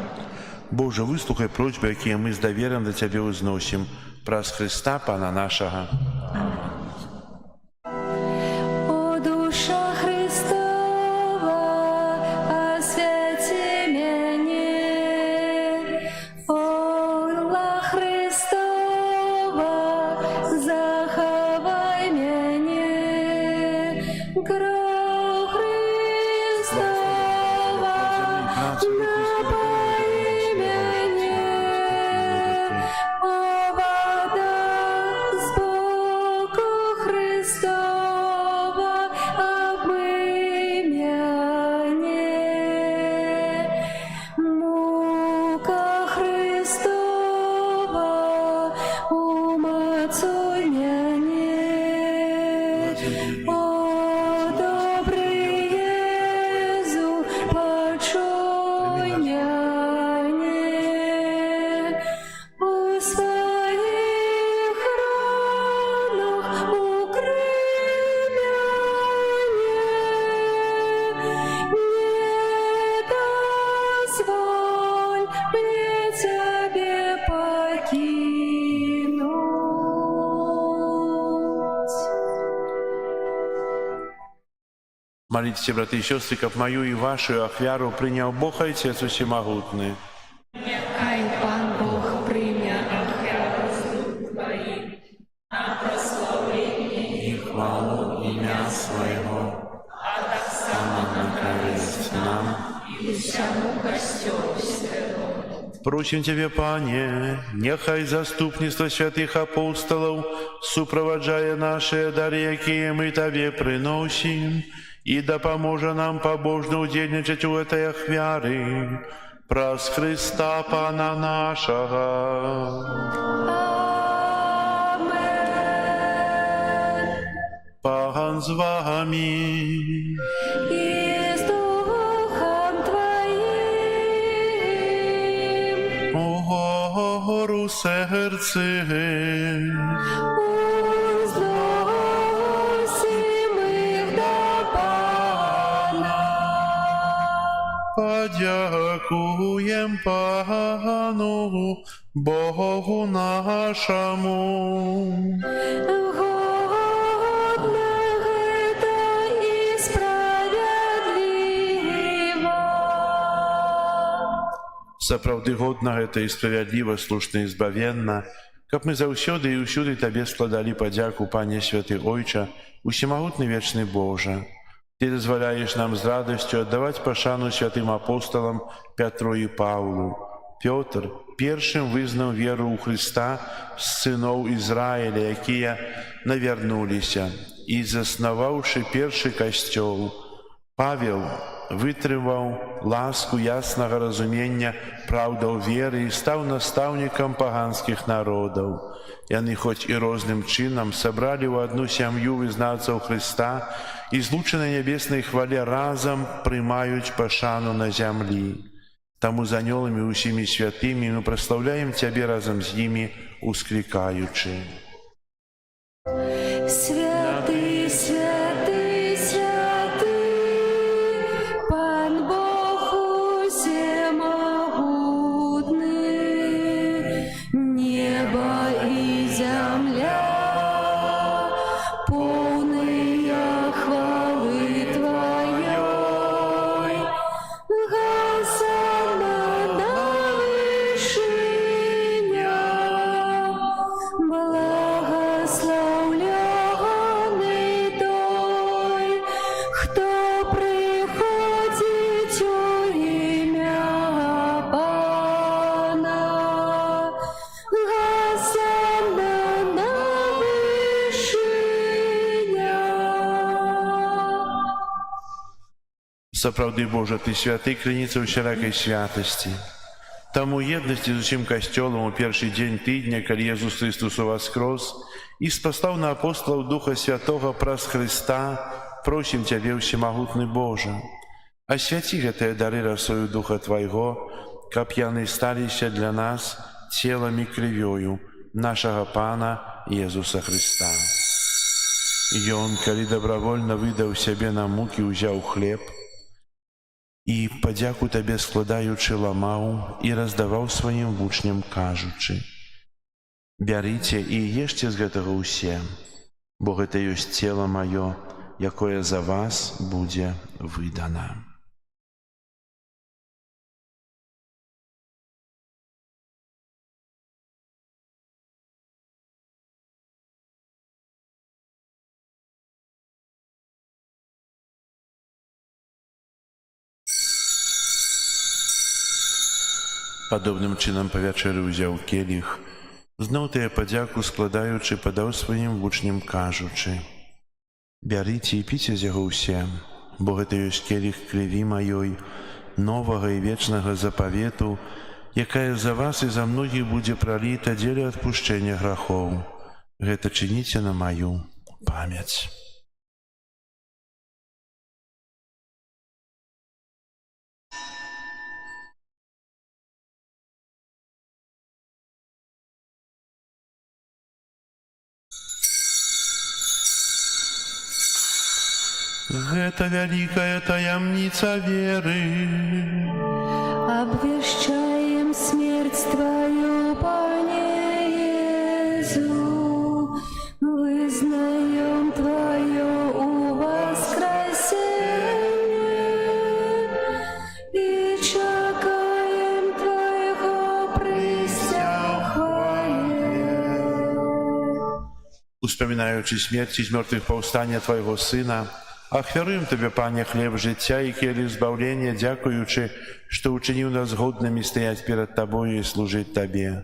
Боже, выслухай просьбы, якія мы з даверам да Цябе ўзносім праз Христа, Пана нашага. О, душа Христова, освяти мяне. Орла Христова, захавай мяне. Молитесь, браты и сестры, как мою и вашу ахвяру принял Бог Отец Всемогутный. Хай пан Бог прийме ахвяру Твої, на прославлення И хвалу имя Своего, а так само на користь нам. і всьому костьолу святому. Просим Тебе, Пане, нехай заступництво святых апостолов, супроводжая наши дары, якие мы Тебе приносим, и да поможет нам побожно удельничать у этой ахвяры, праз Христа Пана нашего. Amen. Пан з вами. И с Духом Твоим. Угору серце. Возносим их до Пана. Подякуем Пану Богу нашему. Годно это и справедливо. Сапраўды годна гэта і справядліва, слушна і збавенна, каб мы заўсёды і ўсюды Табе складалі падзяку, Пане Святы Ойча, усемагутны вечны Божа. Ты дазваляеш нам з радасцю аддаваць пашану святым апосталам Пятру і Паўлу. Пётр першым вызнаў веру ў Хрыста з сыноў Ізраіля, якія навярнуліся, і заснаваўшы першы касцёл. Павел вытрымаў ласку яснага разумення праўдаў веры і стаў настаўнікам паганскіх народаў. Яны хоць і розным чынам сабралі ў адну сям'ю вызнаўцаў Хрыста і злучанай нябеснай хвале разам прымаюць пашану на зямлі. Таму з анёламі ўсімі святымі мы праслаўляем Цябе разам з імі, усклікаючы. Святый, святый, святый, Пан Бог всемогутный, небо и земля, полные хвалы Твоей. Госанна на вышинях, благословленный той, кто приходит у имя Пана. Госанна на вышинях. Сапраўды, Божа, Ты святы, крыніца ўсялякай святасці. Таму еднасці з усім касцёлам у першы дзень тыдня, калі Езус Христос уваскрос і спаслаў на апосталаў Духа Святога праз Хрыста, просім Цябе, усемагутны Божа, асвяці гэтыя дары расою Духа Твайго, каб яны сталіся для нас целам і крывёю нашага Пана Езуса Хрыста. Ён, калі добравольна выдаў сябе на мукі, узяў хлеб і, падзяку Табе складаючы, ламаў і раздаваў сваім вучням, кажучы: «Бярыце і ешце з гэтага ўсе, бо гэта ёсць цела маё, якое за вас будзе выдана». Падобным чынам па вячэры ўзяў келіх, зноў тыя падзяку складаючы, падаў сваім вучням, кажучы: «Бярыце і піце з яго ўсе, бо гэта ёсць келіх крыві маёй, новага і вечнага запавету, якая за вас і за многіх будзе праліта дзеля адпушчэння грахоў. Гэта чыніце на маю памяць». Гэта вялікая таямніца веры. Обвещаем смерть Твою, Пане Иисус, вызнаем Твое воскресение Успоминаючи смерть из мертвых повстання Твоего Сына, ахвяруем Тебе, Пане, хлеб життя и келих збавления, дякуючи, что учинил нас годными стоять перед Тобою и служить Тебе.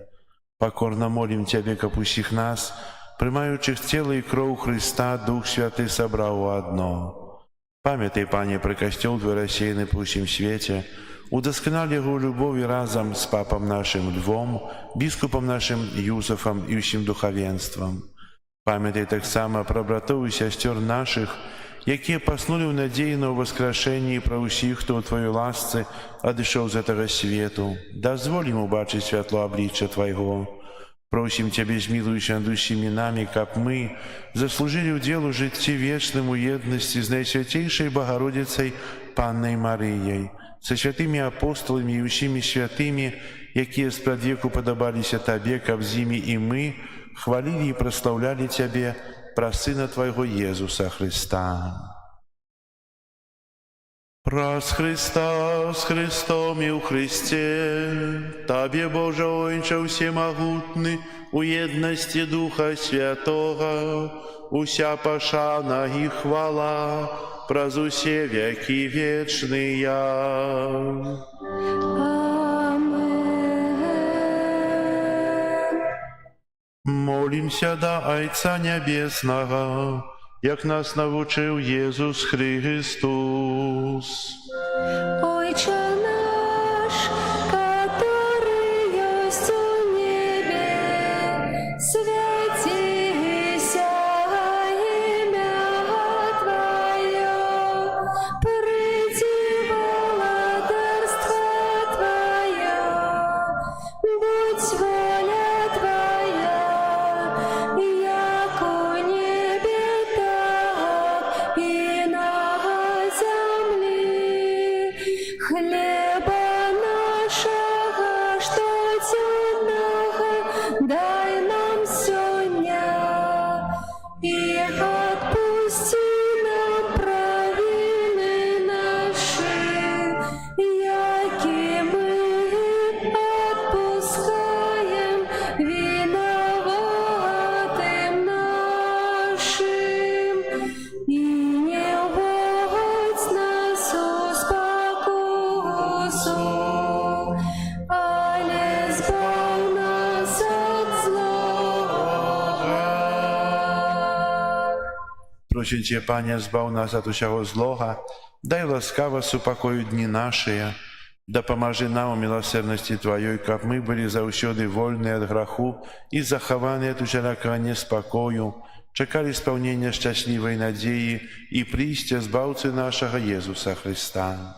Покорно молим Тебе, как усіх нас, приймаючих тіло і кров Христа, Дух Святый собрал у одно. Памятай, Пане, про костел Твой рассеянный по всем свете, удосконали его любовью разом с Папом нашим Львом, Біскупом нашим Юзефом и всем духовенством. Памятай так само про братов и сестер наших, які поснули в надії на воскрешення і про усіх, хто у Твоїй ласці одійшов з этого світу. Дозволь йому бачити світло обличчя Твоего. Просим Тебе, змилуйся над усіми нами, как мы заслужили уделу житті вечному єдності з Найсвятейшей Богородицей Панной Марією, со святими апостолами и усіми святыми, які спрадвеку подобалися Тебе, как зими и мы хвалили и прославляли Тебе, про Сына Твоего Иисуса Христа. Прос Христа с Христом и у Христе, Тебе, Боже, Ойче всемогутный, у едности Духа Святого, уся пошана и хвала, прозусе веки вечные. Молимся до Отца Небесного, як нас навчив Єсус Христос. Отче наш, который есть у небе, святися имя Твое, приди владарство Твое, будь воля Твоя, яко в небе, так и на земле. Хлеба нашего, что темного, дай нам сегодня, и отпусти нам провины наши, яки мы отпускаем виноватым нашим, и не вводь нас в спокусу, але избавь нас от злого. Просим Тебя, Пане, збав нас от усього злога, дай ласкаво супокою дни наши, да поможи нам у милосердности Твоей, как мы были заусёды вольны от греху и захованы от усякого неспокою, чекали исполнения счастливой надеи и пристя Збавцы нашего Иисуса Христа.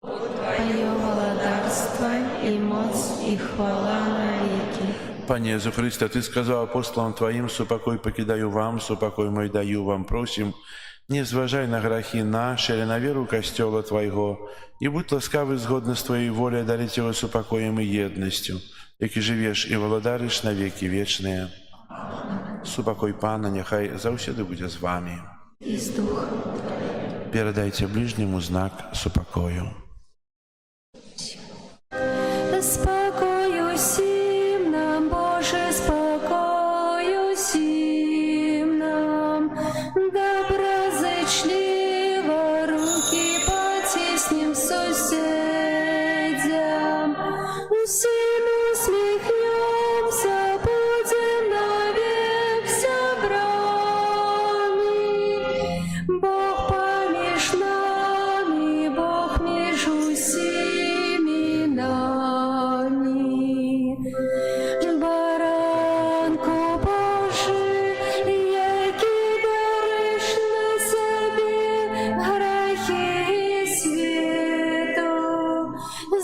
Твое владарство и моц и хвала навеки. Пане Иисус Христе, Ты сказал апостолам Твоим, супокой покидаю вам, супокой мой даю вам, просим, не зважай на грехи наши, или на веру костела Твоего, и будь ласкавый згодно с Твоей волей дарить его супокоем и едностью, яки живешь и владариш на веки вечные. Супокой Пана, нехай завсёды буде з вами. И с духом. Передайте ближнему знак супокою. Спокою сим нам, Боже, спокою сим нам, доброзычливо руки потесним соседям, всем усмехнемся, будем навек собраны. Бог помеж нами, Бог между всеми нами. Баранку Божий, яки береш на себе грехи світу,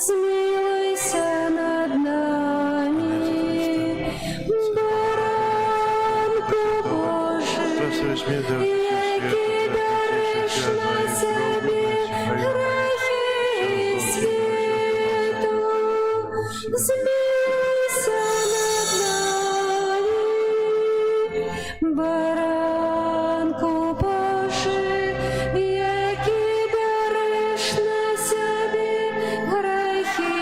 змилуйся над нами. Баранку Божий, яки береш на себе грехи світу, змилуйся над нами. Баранку Божий, яки береш на себе грехи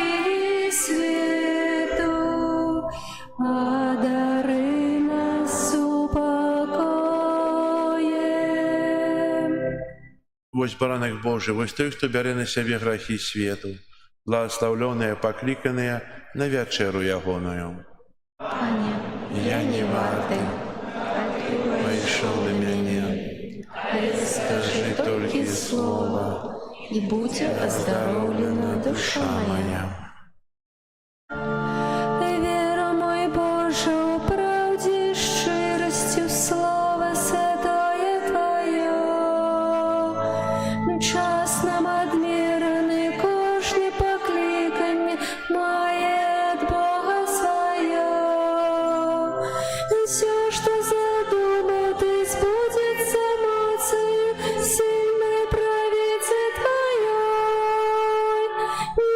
світу, а дари нас упокой. Вось баранак Божий, вось той, хто бярэ на сябе грахі свету, благословленыя пакліканыя на вячэру ягоную. Пане, Я не варты, пайшоў на мяне, скажи толькі слова, і будзе аздароўлена душа моя. Вера мой Боже, у правді, щиростю, слово святое Твое. Час нам одмірений, кожне покликання має от Бога своє. Все, что задумал ты, сбудется эмоции сильной правицы Твоей. Не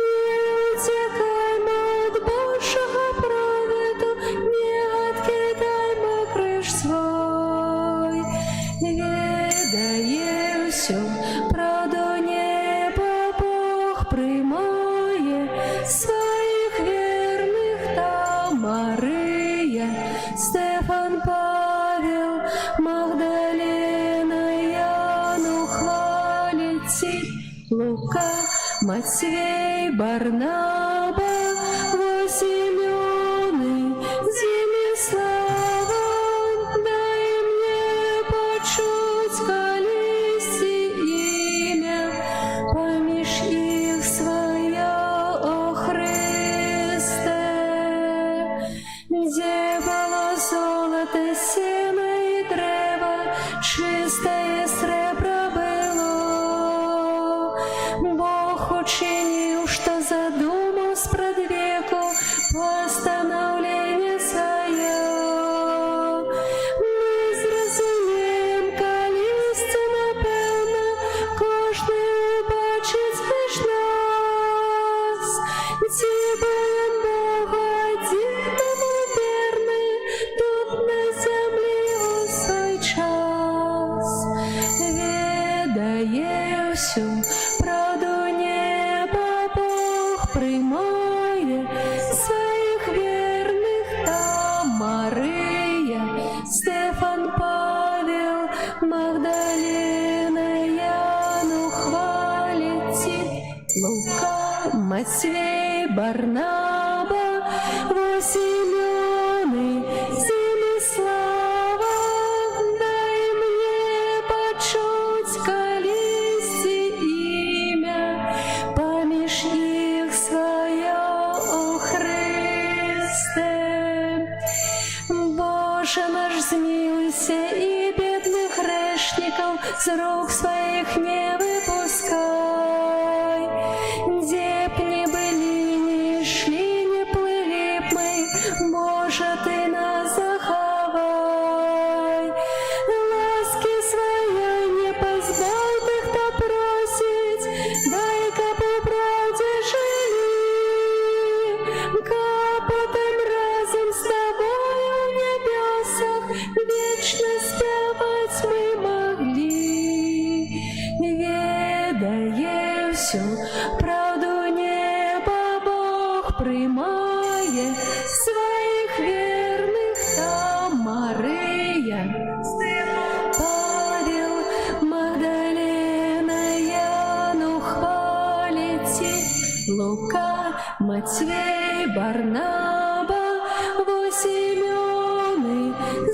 утекаймо от Божьего праведу, не откидаймо крыш свой. Ведає всю правду неба, Бог приймає своїх вірних та Мария, Стефан, Павел, Магдалина, Яну хвалить Лука, Матвей, Барнаба, Симеоны, Зимислава. Дай мне почуть колести имя, поміж их свое, о Христе. Где было золото, семя и древо, чистое сребро было. Бог учинил, что задумал спредвеку постановление свое. Мы зразумеем, коли истина певна, кожний убачить лиш нас. Ті боєм Бога, дітому вірні, тут на землі у свій час. Ведає всю правду неба, Бог приймає своїх вірних та Мария, Стефан, Павел, Магдалина, Яну хвалить Лука, Матвей, Барнаба, Симеоны, Зимислава. Дай мне почуть колести имя, поміж их свое, о Христе. Боже наш, змилуйся, и бедных грешников с рук своих не выпускай. Где б ни были, ни шли, не плыли б мы, Боже, Ты нас заховай. Ласки своей не позбавь их, кто просить, дай-ка по правде жили, капотом разом с Тобой в небесах вечно спевать мы могли. Ведає всю правду неба, Бог приймає своїх вірних та Мария, Павел, Магдалина, Яну хвалить Лука, Матвей, Барнаба, Симеоны,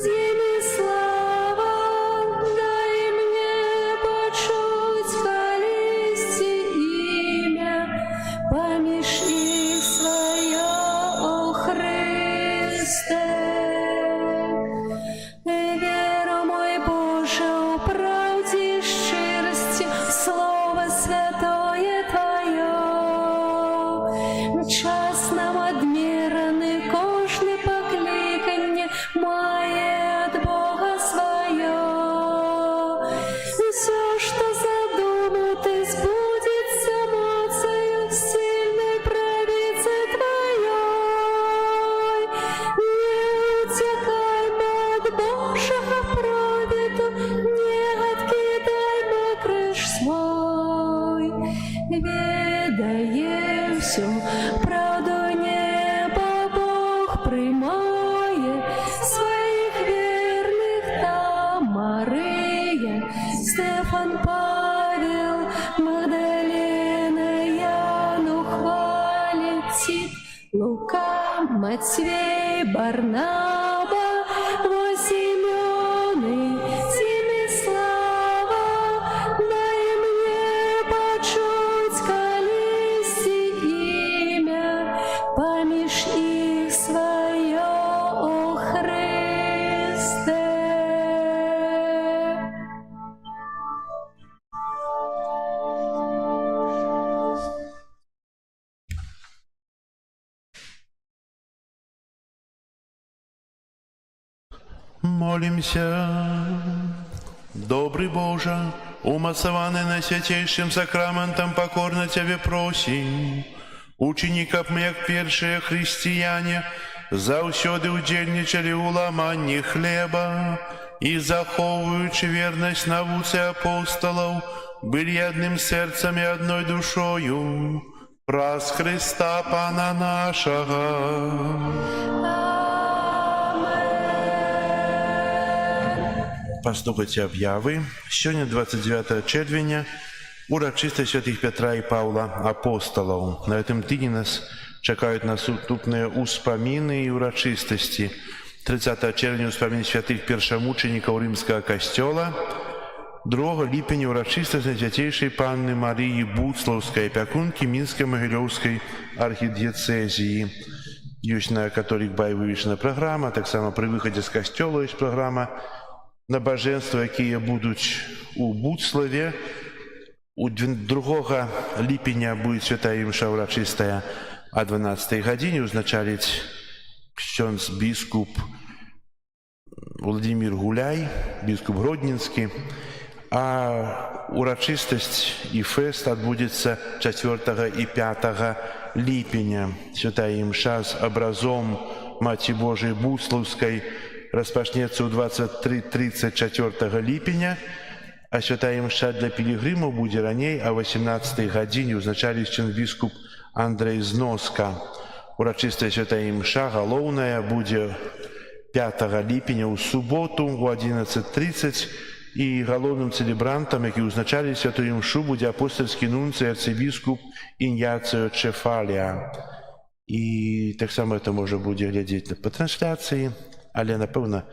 Зимислава. Дай мне почуть колести имя, поміж их свое, о Христе. Вера мой Боже, у правді, щирості, слово святое Твое. Час нам одмірений, кожне покликання має от Бога своє. Все, что задумал ты, сбудется эмоцию сильной правицы Твоей. Не утекаймо от Божьего праведу, не откидаймо крыш свой. Ведає всю правду неба, Бог приймає своїх вірних та Мария, Стефан, Павел, Тит, Лука, Матвей, Барнаба, Симеон и Тимислава, дай мне почуть колести имя, помеж их свое, о Христе. Молимся. Добрый Боже, умацаваны на святейшим сакраментом покорно Тебе просим. Учеников мы, як першие христиане, заўсёды удзельнічалі ў ламанні хлеба і, захоўваючы вернасць навуцы апостолаў, былі адным сэрцам і адной душою. Праз Христа Пана нашага. Паслухайте объявы. Сегодня 29 червня, урочистость святых Петра и Павла, апостолов. На этом тыдні нас чекают наступные успомины и урочистости. 30 червня успомин святых першомучеников Римского костела. 2 липня урочистость Святейшей Панны Марии Буцлавской, опекунки Минской Могилевской архидиецезии. Есть на католик бай вывешена программа, так само при выходе с костела есть программа набажэнства, якія будуць у Буцлаве. У 2 ліпеня будет святая імша урачыстая о 12 гадзіне узначаліць ксёндз біскуп Владимир Гуляй, біскуп Гродненскі, а урачыстасць і фэст адбудзецца 4 і 5 ліпеня. Святая імша з абразом Маці Божией Буцлаўскай распачнецца ў 23:34 ліпеня, а святая імша для пілігрымаў будзе раней, а 18 гадзіне узначаліць біскуп Андрей Зноска. Урачыстая святая імша галоўная будзе 5 ліпеня ў суботу ў 11:30, і галоўным цэлебрантам, які ўзначалі святую імшу, будзе апостольскі нунцый арцыбіскуп Іньяцыо Чефалія. І таксама это можа будзе глядзець па трансляцыі. Але, напэўна,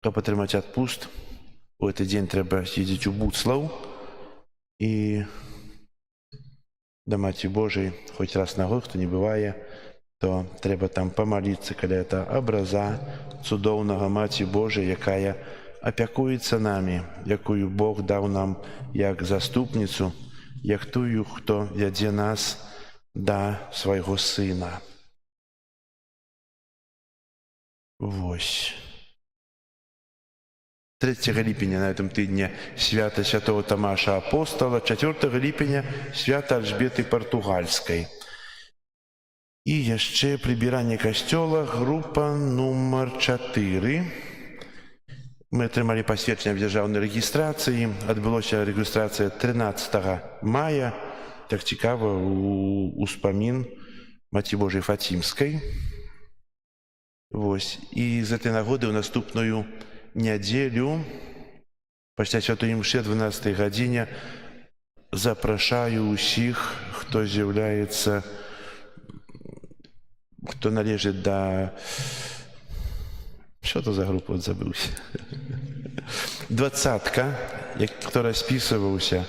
каб атрымаць адпуст, у гэты дзень трэба з'ездзіць у Буцлаў і да Маці Божай хоць раз на год, хто не бывае, то трэба там памаліцца каля гэта абраза цудоўнага Маці Божай, якая апякуецца намі, якую Бог даў нам як заступніцу, як тую, хто вядзе нас да свайго Сына. Вось. 3 ліпеня на этом тыдні свята святого Тамаша Апостола, 4 ліпеня свята Альжбеты Португальскай. І яшчэ прыбіранне касцёла, група нумар 4. Мы атрымалі пасведчанне аб дзяржаўнай рэгістрацыі. Адбылося рэгістрацыя 13 мая. Так цікава, успамін Маці Божай Фацімскай. Вось. І з гэтай нагоды ў наступную нядзелю пасля святой імшы 12 гадзіне запрашаю ўсіх, хто з'яўляецца, хто належыць да... Що то за група, от забыўся? 20-ка, хто распісваўся,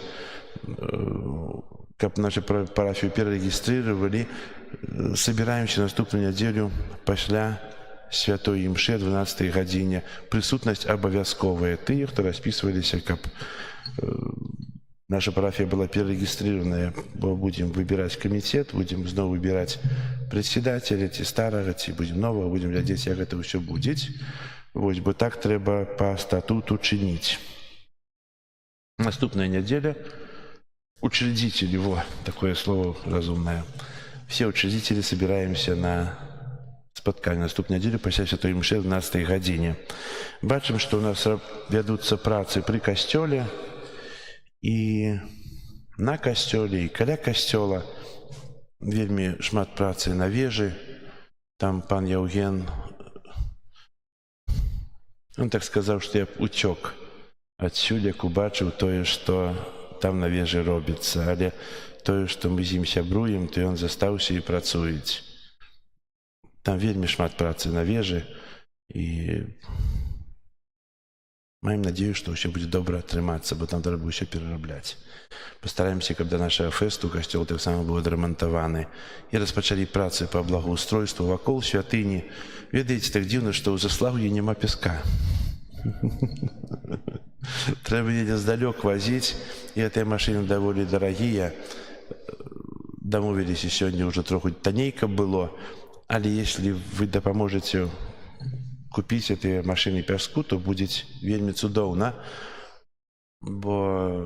каб нашу парафію перарэгістрировали, собираемся наступную нядзелю пасля святой імшы 12 гадзіне. Прысутнасць абавязковая. Тыя, хто распісваліся, каб наша парафія была перарэгістрированная, бо будем выбирать комитет, будем зноў выбирать председателя, ці старага, ці будем нового, будем глядзець, як гэта ўсё будзе. Вось, бо так трэба по статуту чыніць. Наступная неделя. Учредители, такое слово разумное. Все учредители собираемся на спатканне наступную неделю пасля святой імшы 12 гадзіне. Бачым, што ў нас вядуцца працы пры касцёле і на касцёле, і каля касцёла. Вельмі шмат працы на вежы. Там пан Яўген, он так сказаў, што я б уцёк адсюль, як убачыў тое, што там на вежы робіцца, але тое, што мы з ім сябруем, то ён застаўся і працуюць. Там вельмі шмат працы на вежы, і маем надзею, што ўсё будзе добра атрымацца, бо там трэба ўсё перарабляць. Пастараемся, каб да нашага фэсту касцёл таксама быў адрамантаваны. І распачалі працы па благоустройству вакол святыні. Ведаеце, так дзіўна, што ў Заслаўі няма пяска. Трэба недзе здалёк вазіць, і гэтыя машыны даволі дарагія. Дамовіліся сёння ўжо троху танней, каб было, але если вы дапаможаце купіць гэтыя машыны пяску, то будзе вельмі цудоўна, бо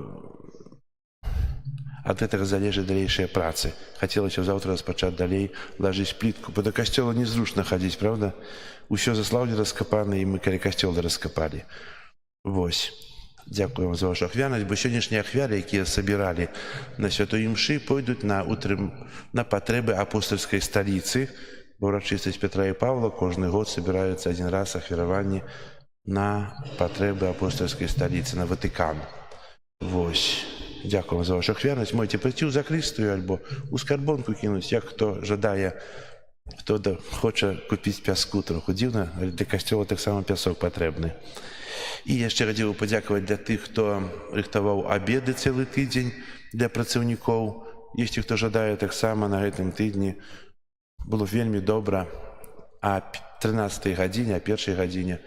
ад гэтага залежаць далейшыя працы. Хацелася заўтра распачаць далей лажыць плітку, бо да касцёла незручна хадзіць, правда? Усё Заслаўле раскапана, і мы каля касцёла раскапалі. Вось. Дзякую вам за вашу ахвярнасць, бо сённяшнія ахвяры, якія сабіралі на святой імшы, пойдуць на патрэбы апостальскай сталіцы. Бо ўрачыстасць Петра і Павла кожны год сабіраюцца адзін раз ахвяраванні на патрэбы апостальскай сталіцы, на Ватыкан. Вось. Дзякую вам за вашу ахвярнасць. Можеце прыйсці ў закрыстую альбо ў скарбонку кінуць, як хто жадае, хто хоча купіць пяску троху. Дзіўна, але для касцёла таксама пясок патрэбны. І яшчэ хацеў бы падзякаваць для тых, хто рыхтаваў абеды цэлы тыдзень для працаўнікоў. Есці хто жадае таксама на гэтым тыдні. Было вельмі добра, а 13 гадзіне, а 1 гадзіне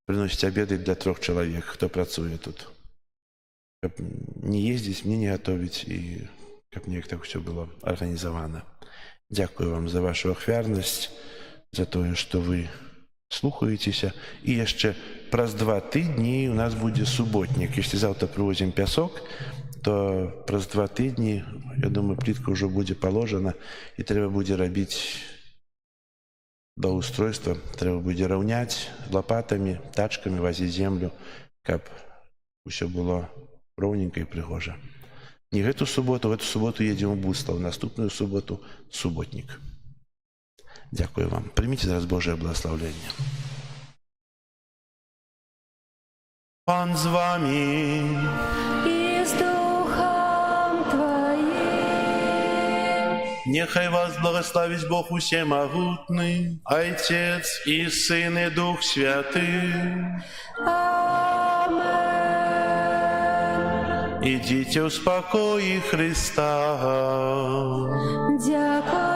прыносіць абеды для 3 чалавек, хто працуе тут. Каб не ездзіць, мне не гатовіць, і каб неяк так усё было арганізавана. Дзякую вам за вашу ахвярнасць, за тое, што вы слухаецеся. І яшчэ праз 2 тыдні у нас будзе суботнік. Если заўтра прывозім пясок, то праз 2 тыдні, я думаю, плітка ўжо будзе паложана, і трэба будзе рабіць благоустройства, трэба будзе раўняць лапатамі, тачкамі, вазіць землю, каб усё было роўненька і прыгожа. Не гэту суботу едзем у Буслаў, наступную суботу суботнік. Дзякую вам. Прыміце зараз Божае благаслаўленне. Пан з вамі. И с Духом Твоим. Нехай вас благословить Бог усемогутный, Отец и Сын и Дух Святый. Амен. Идите в спокое Христа. Дякую.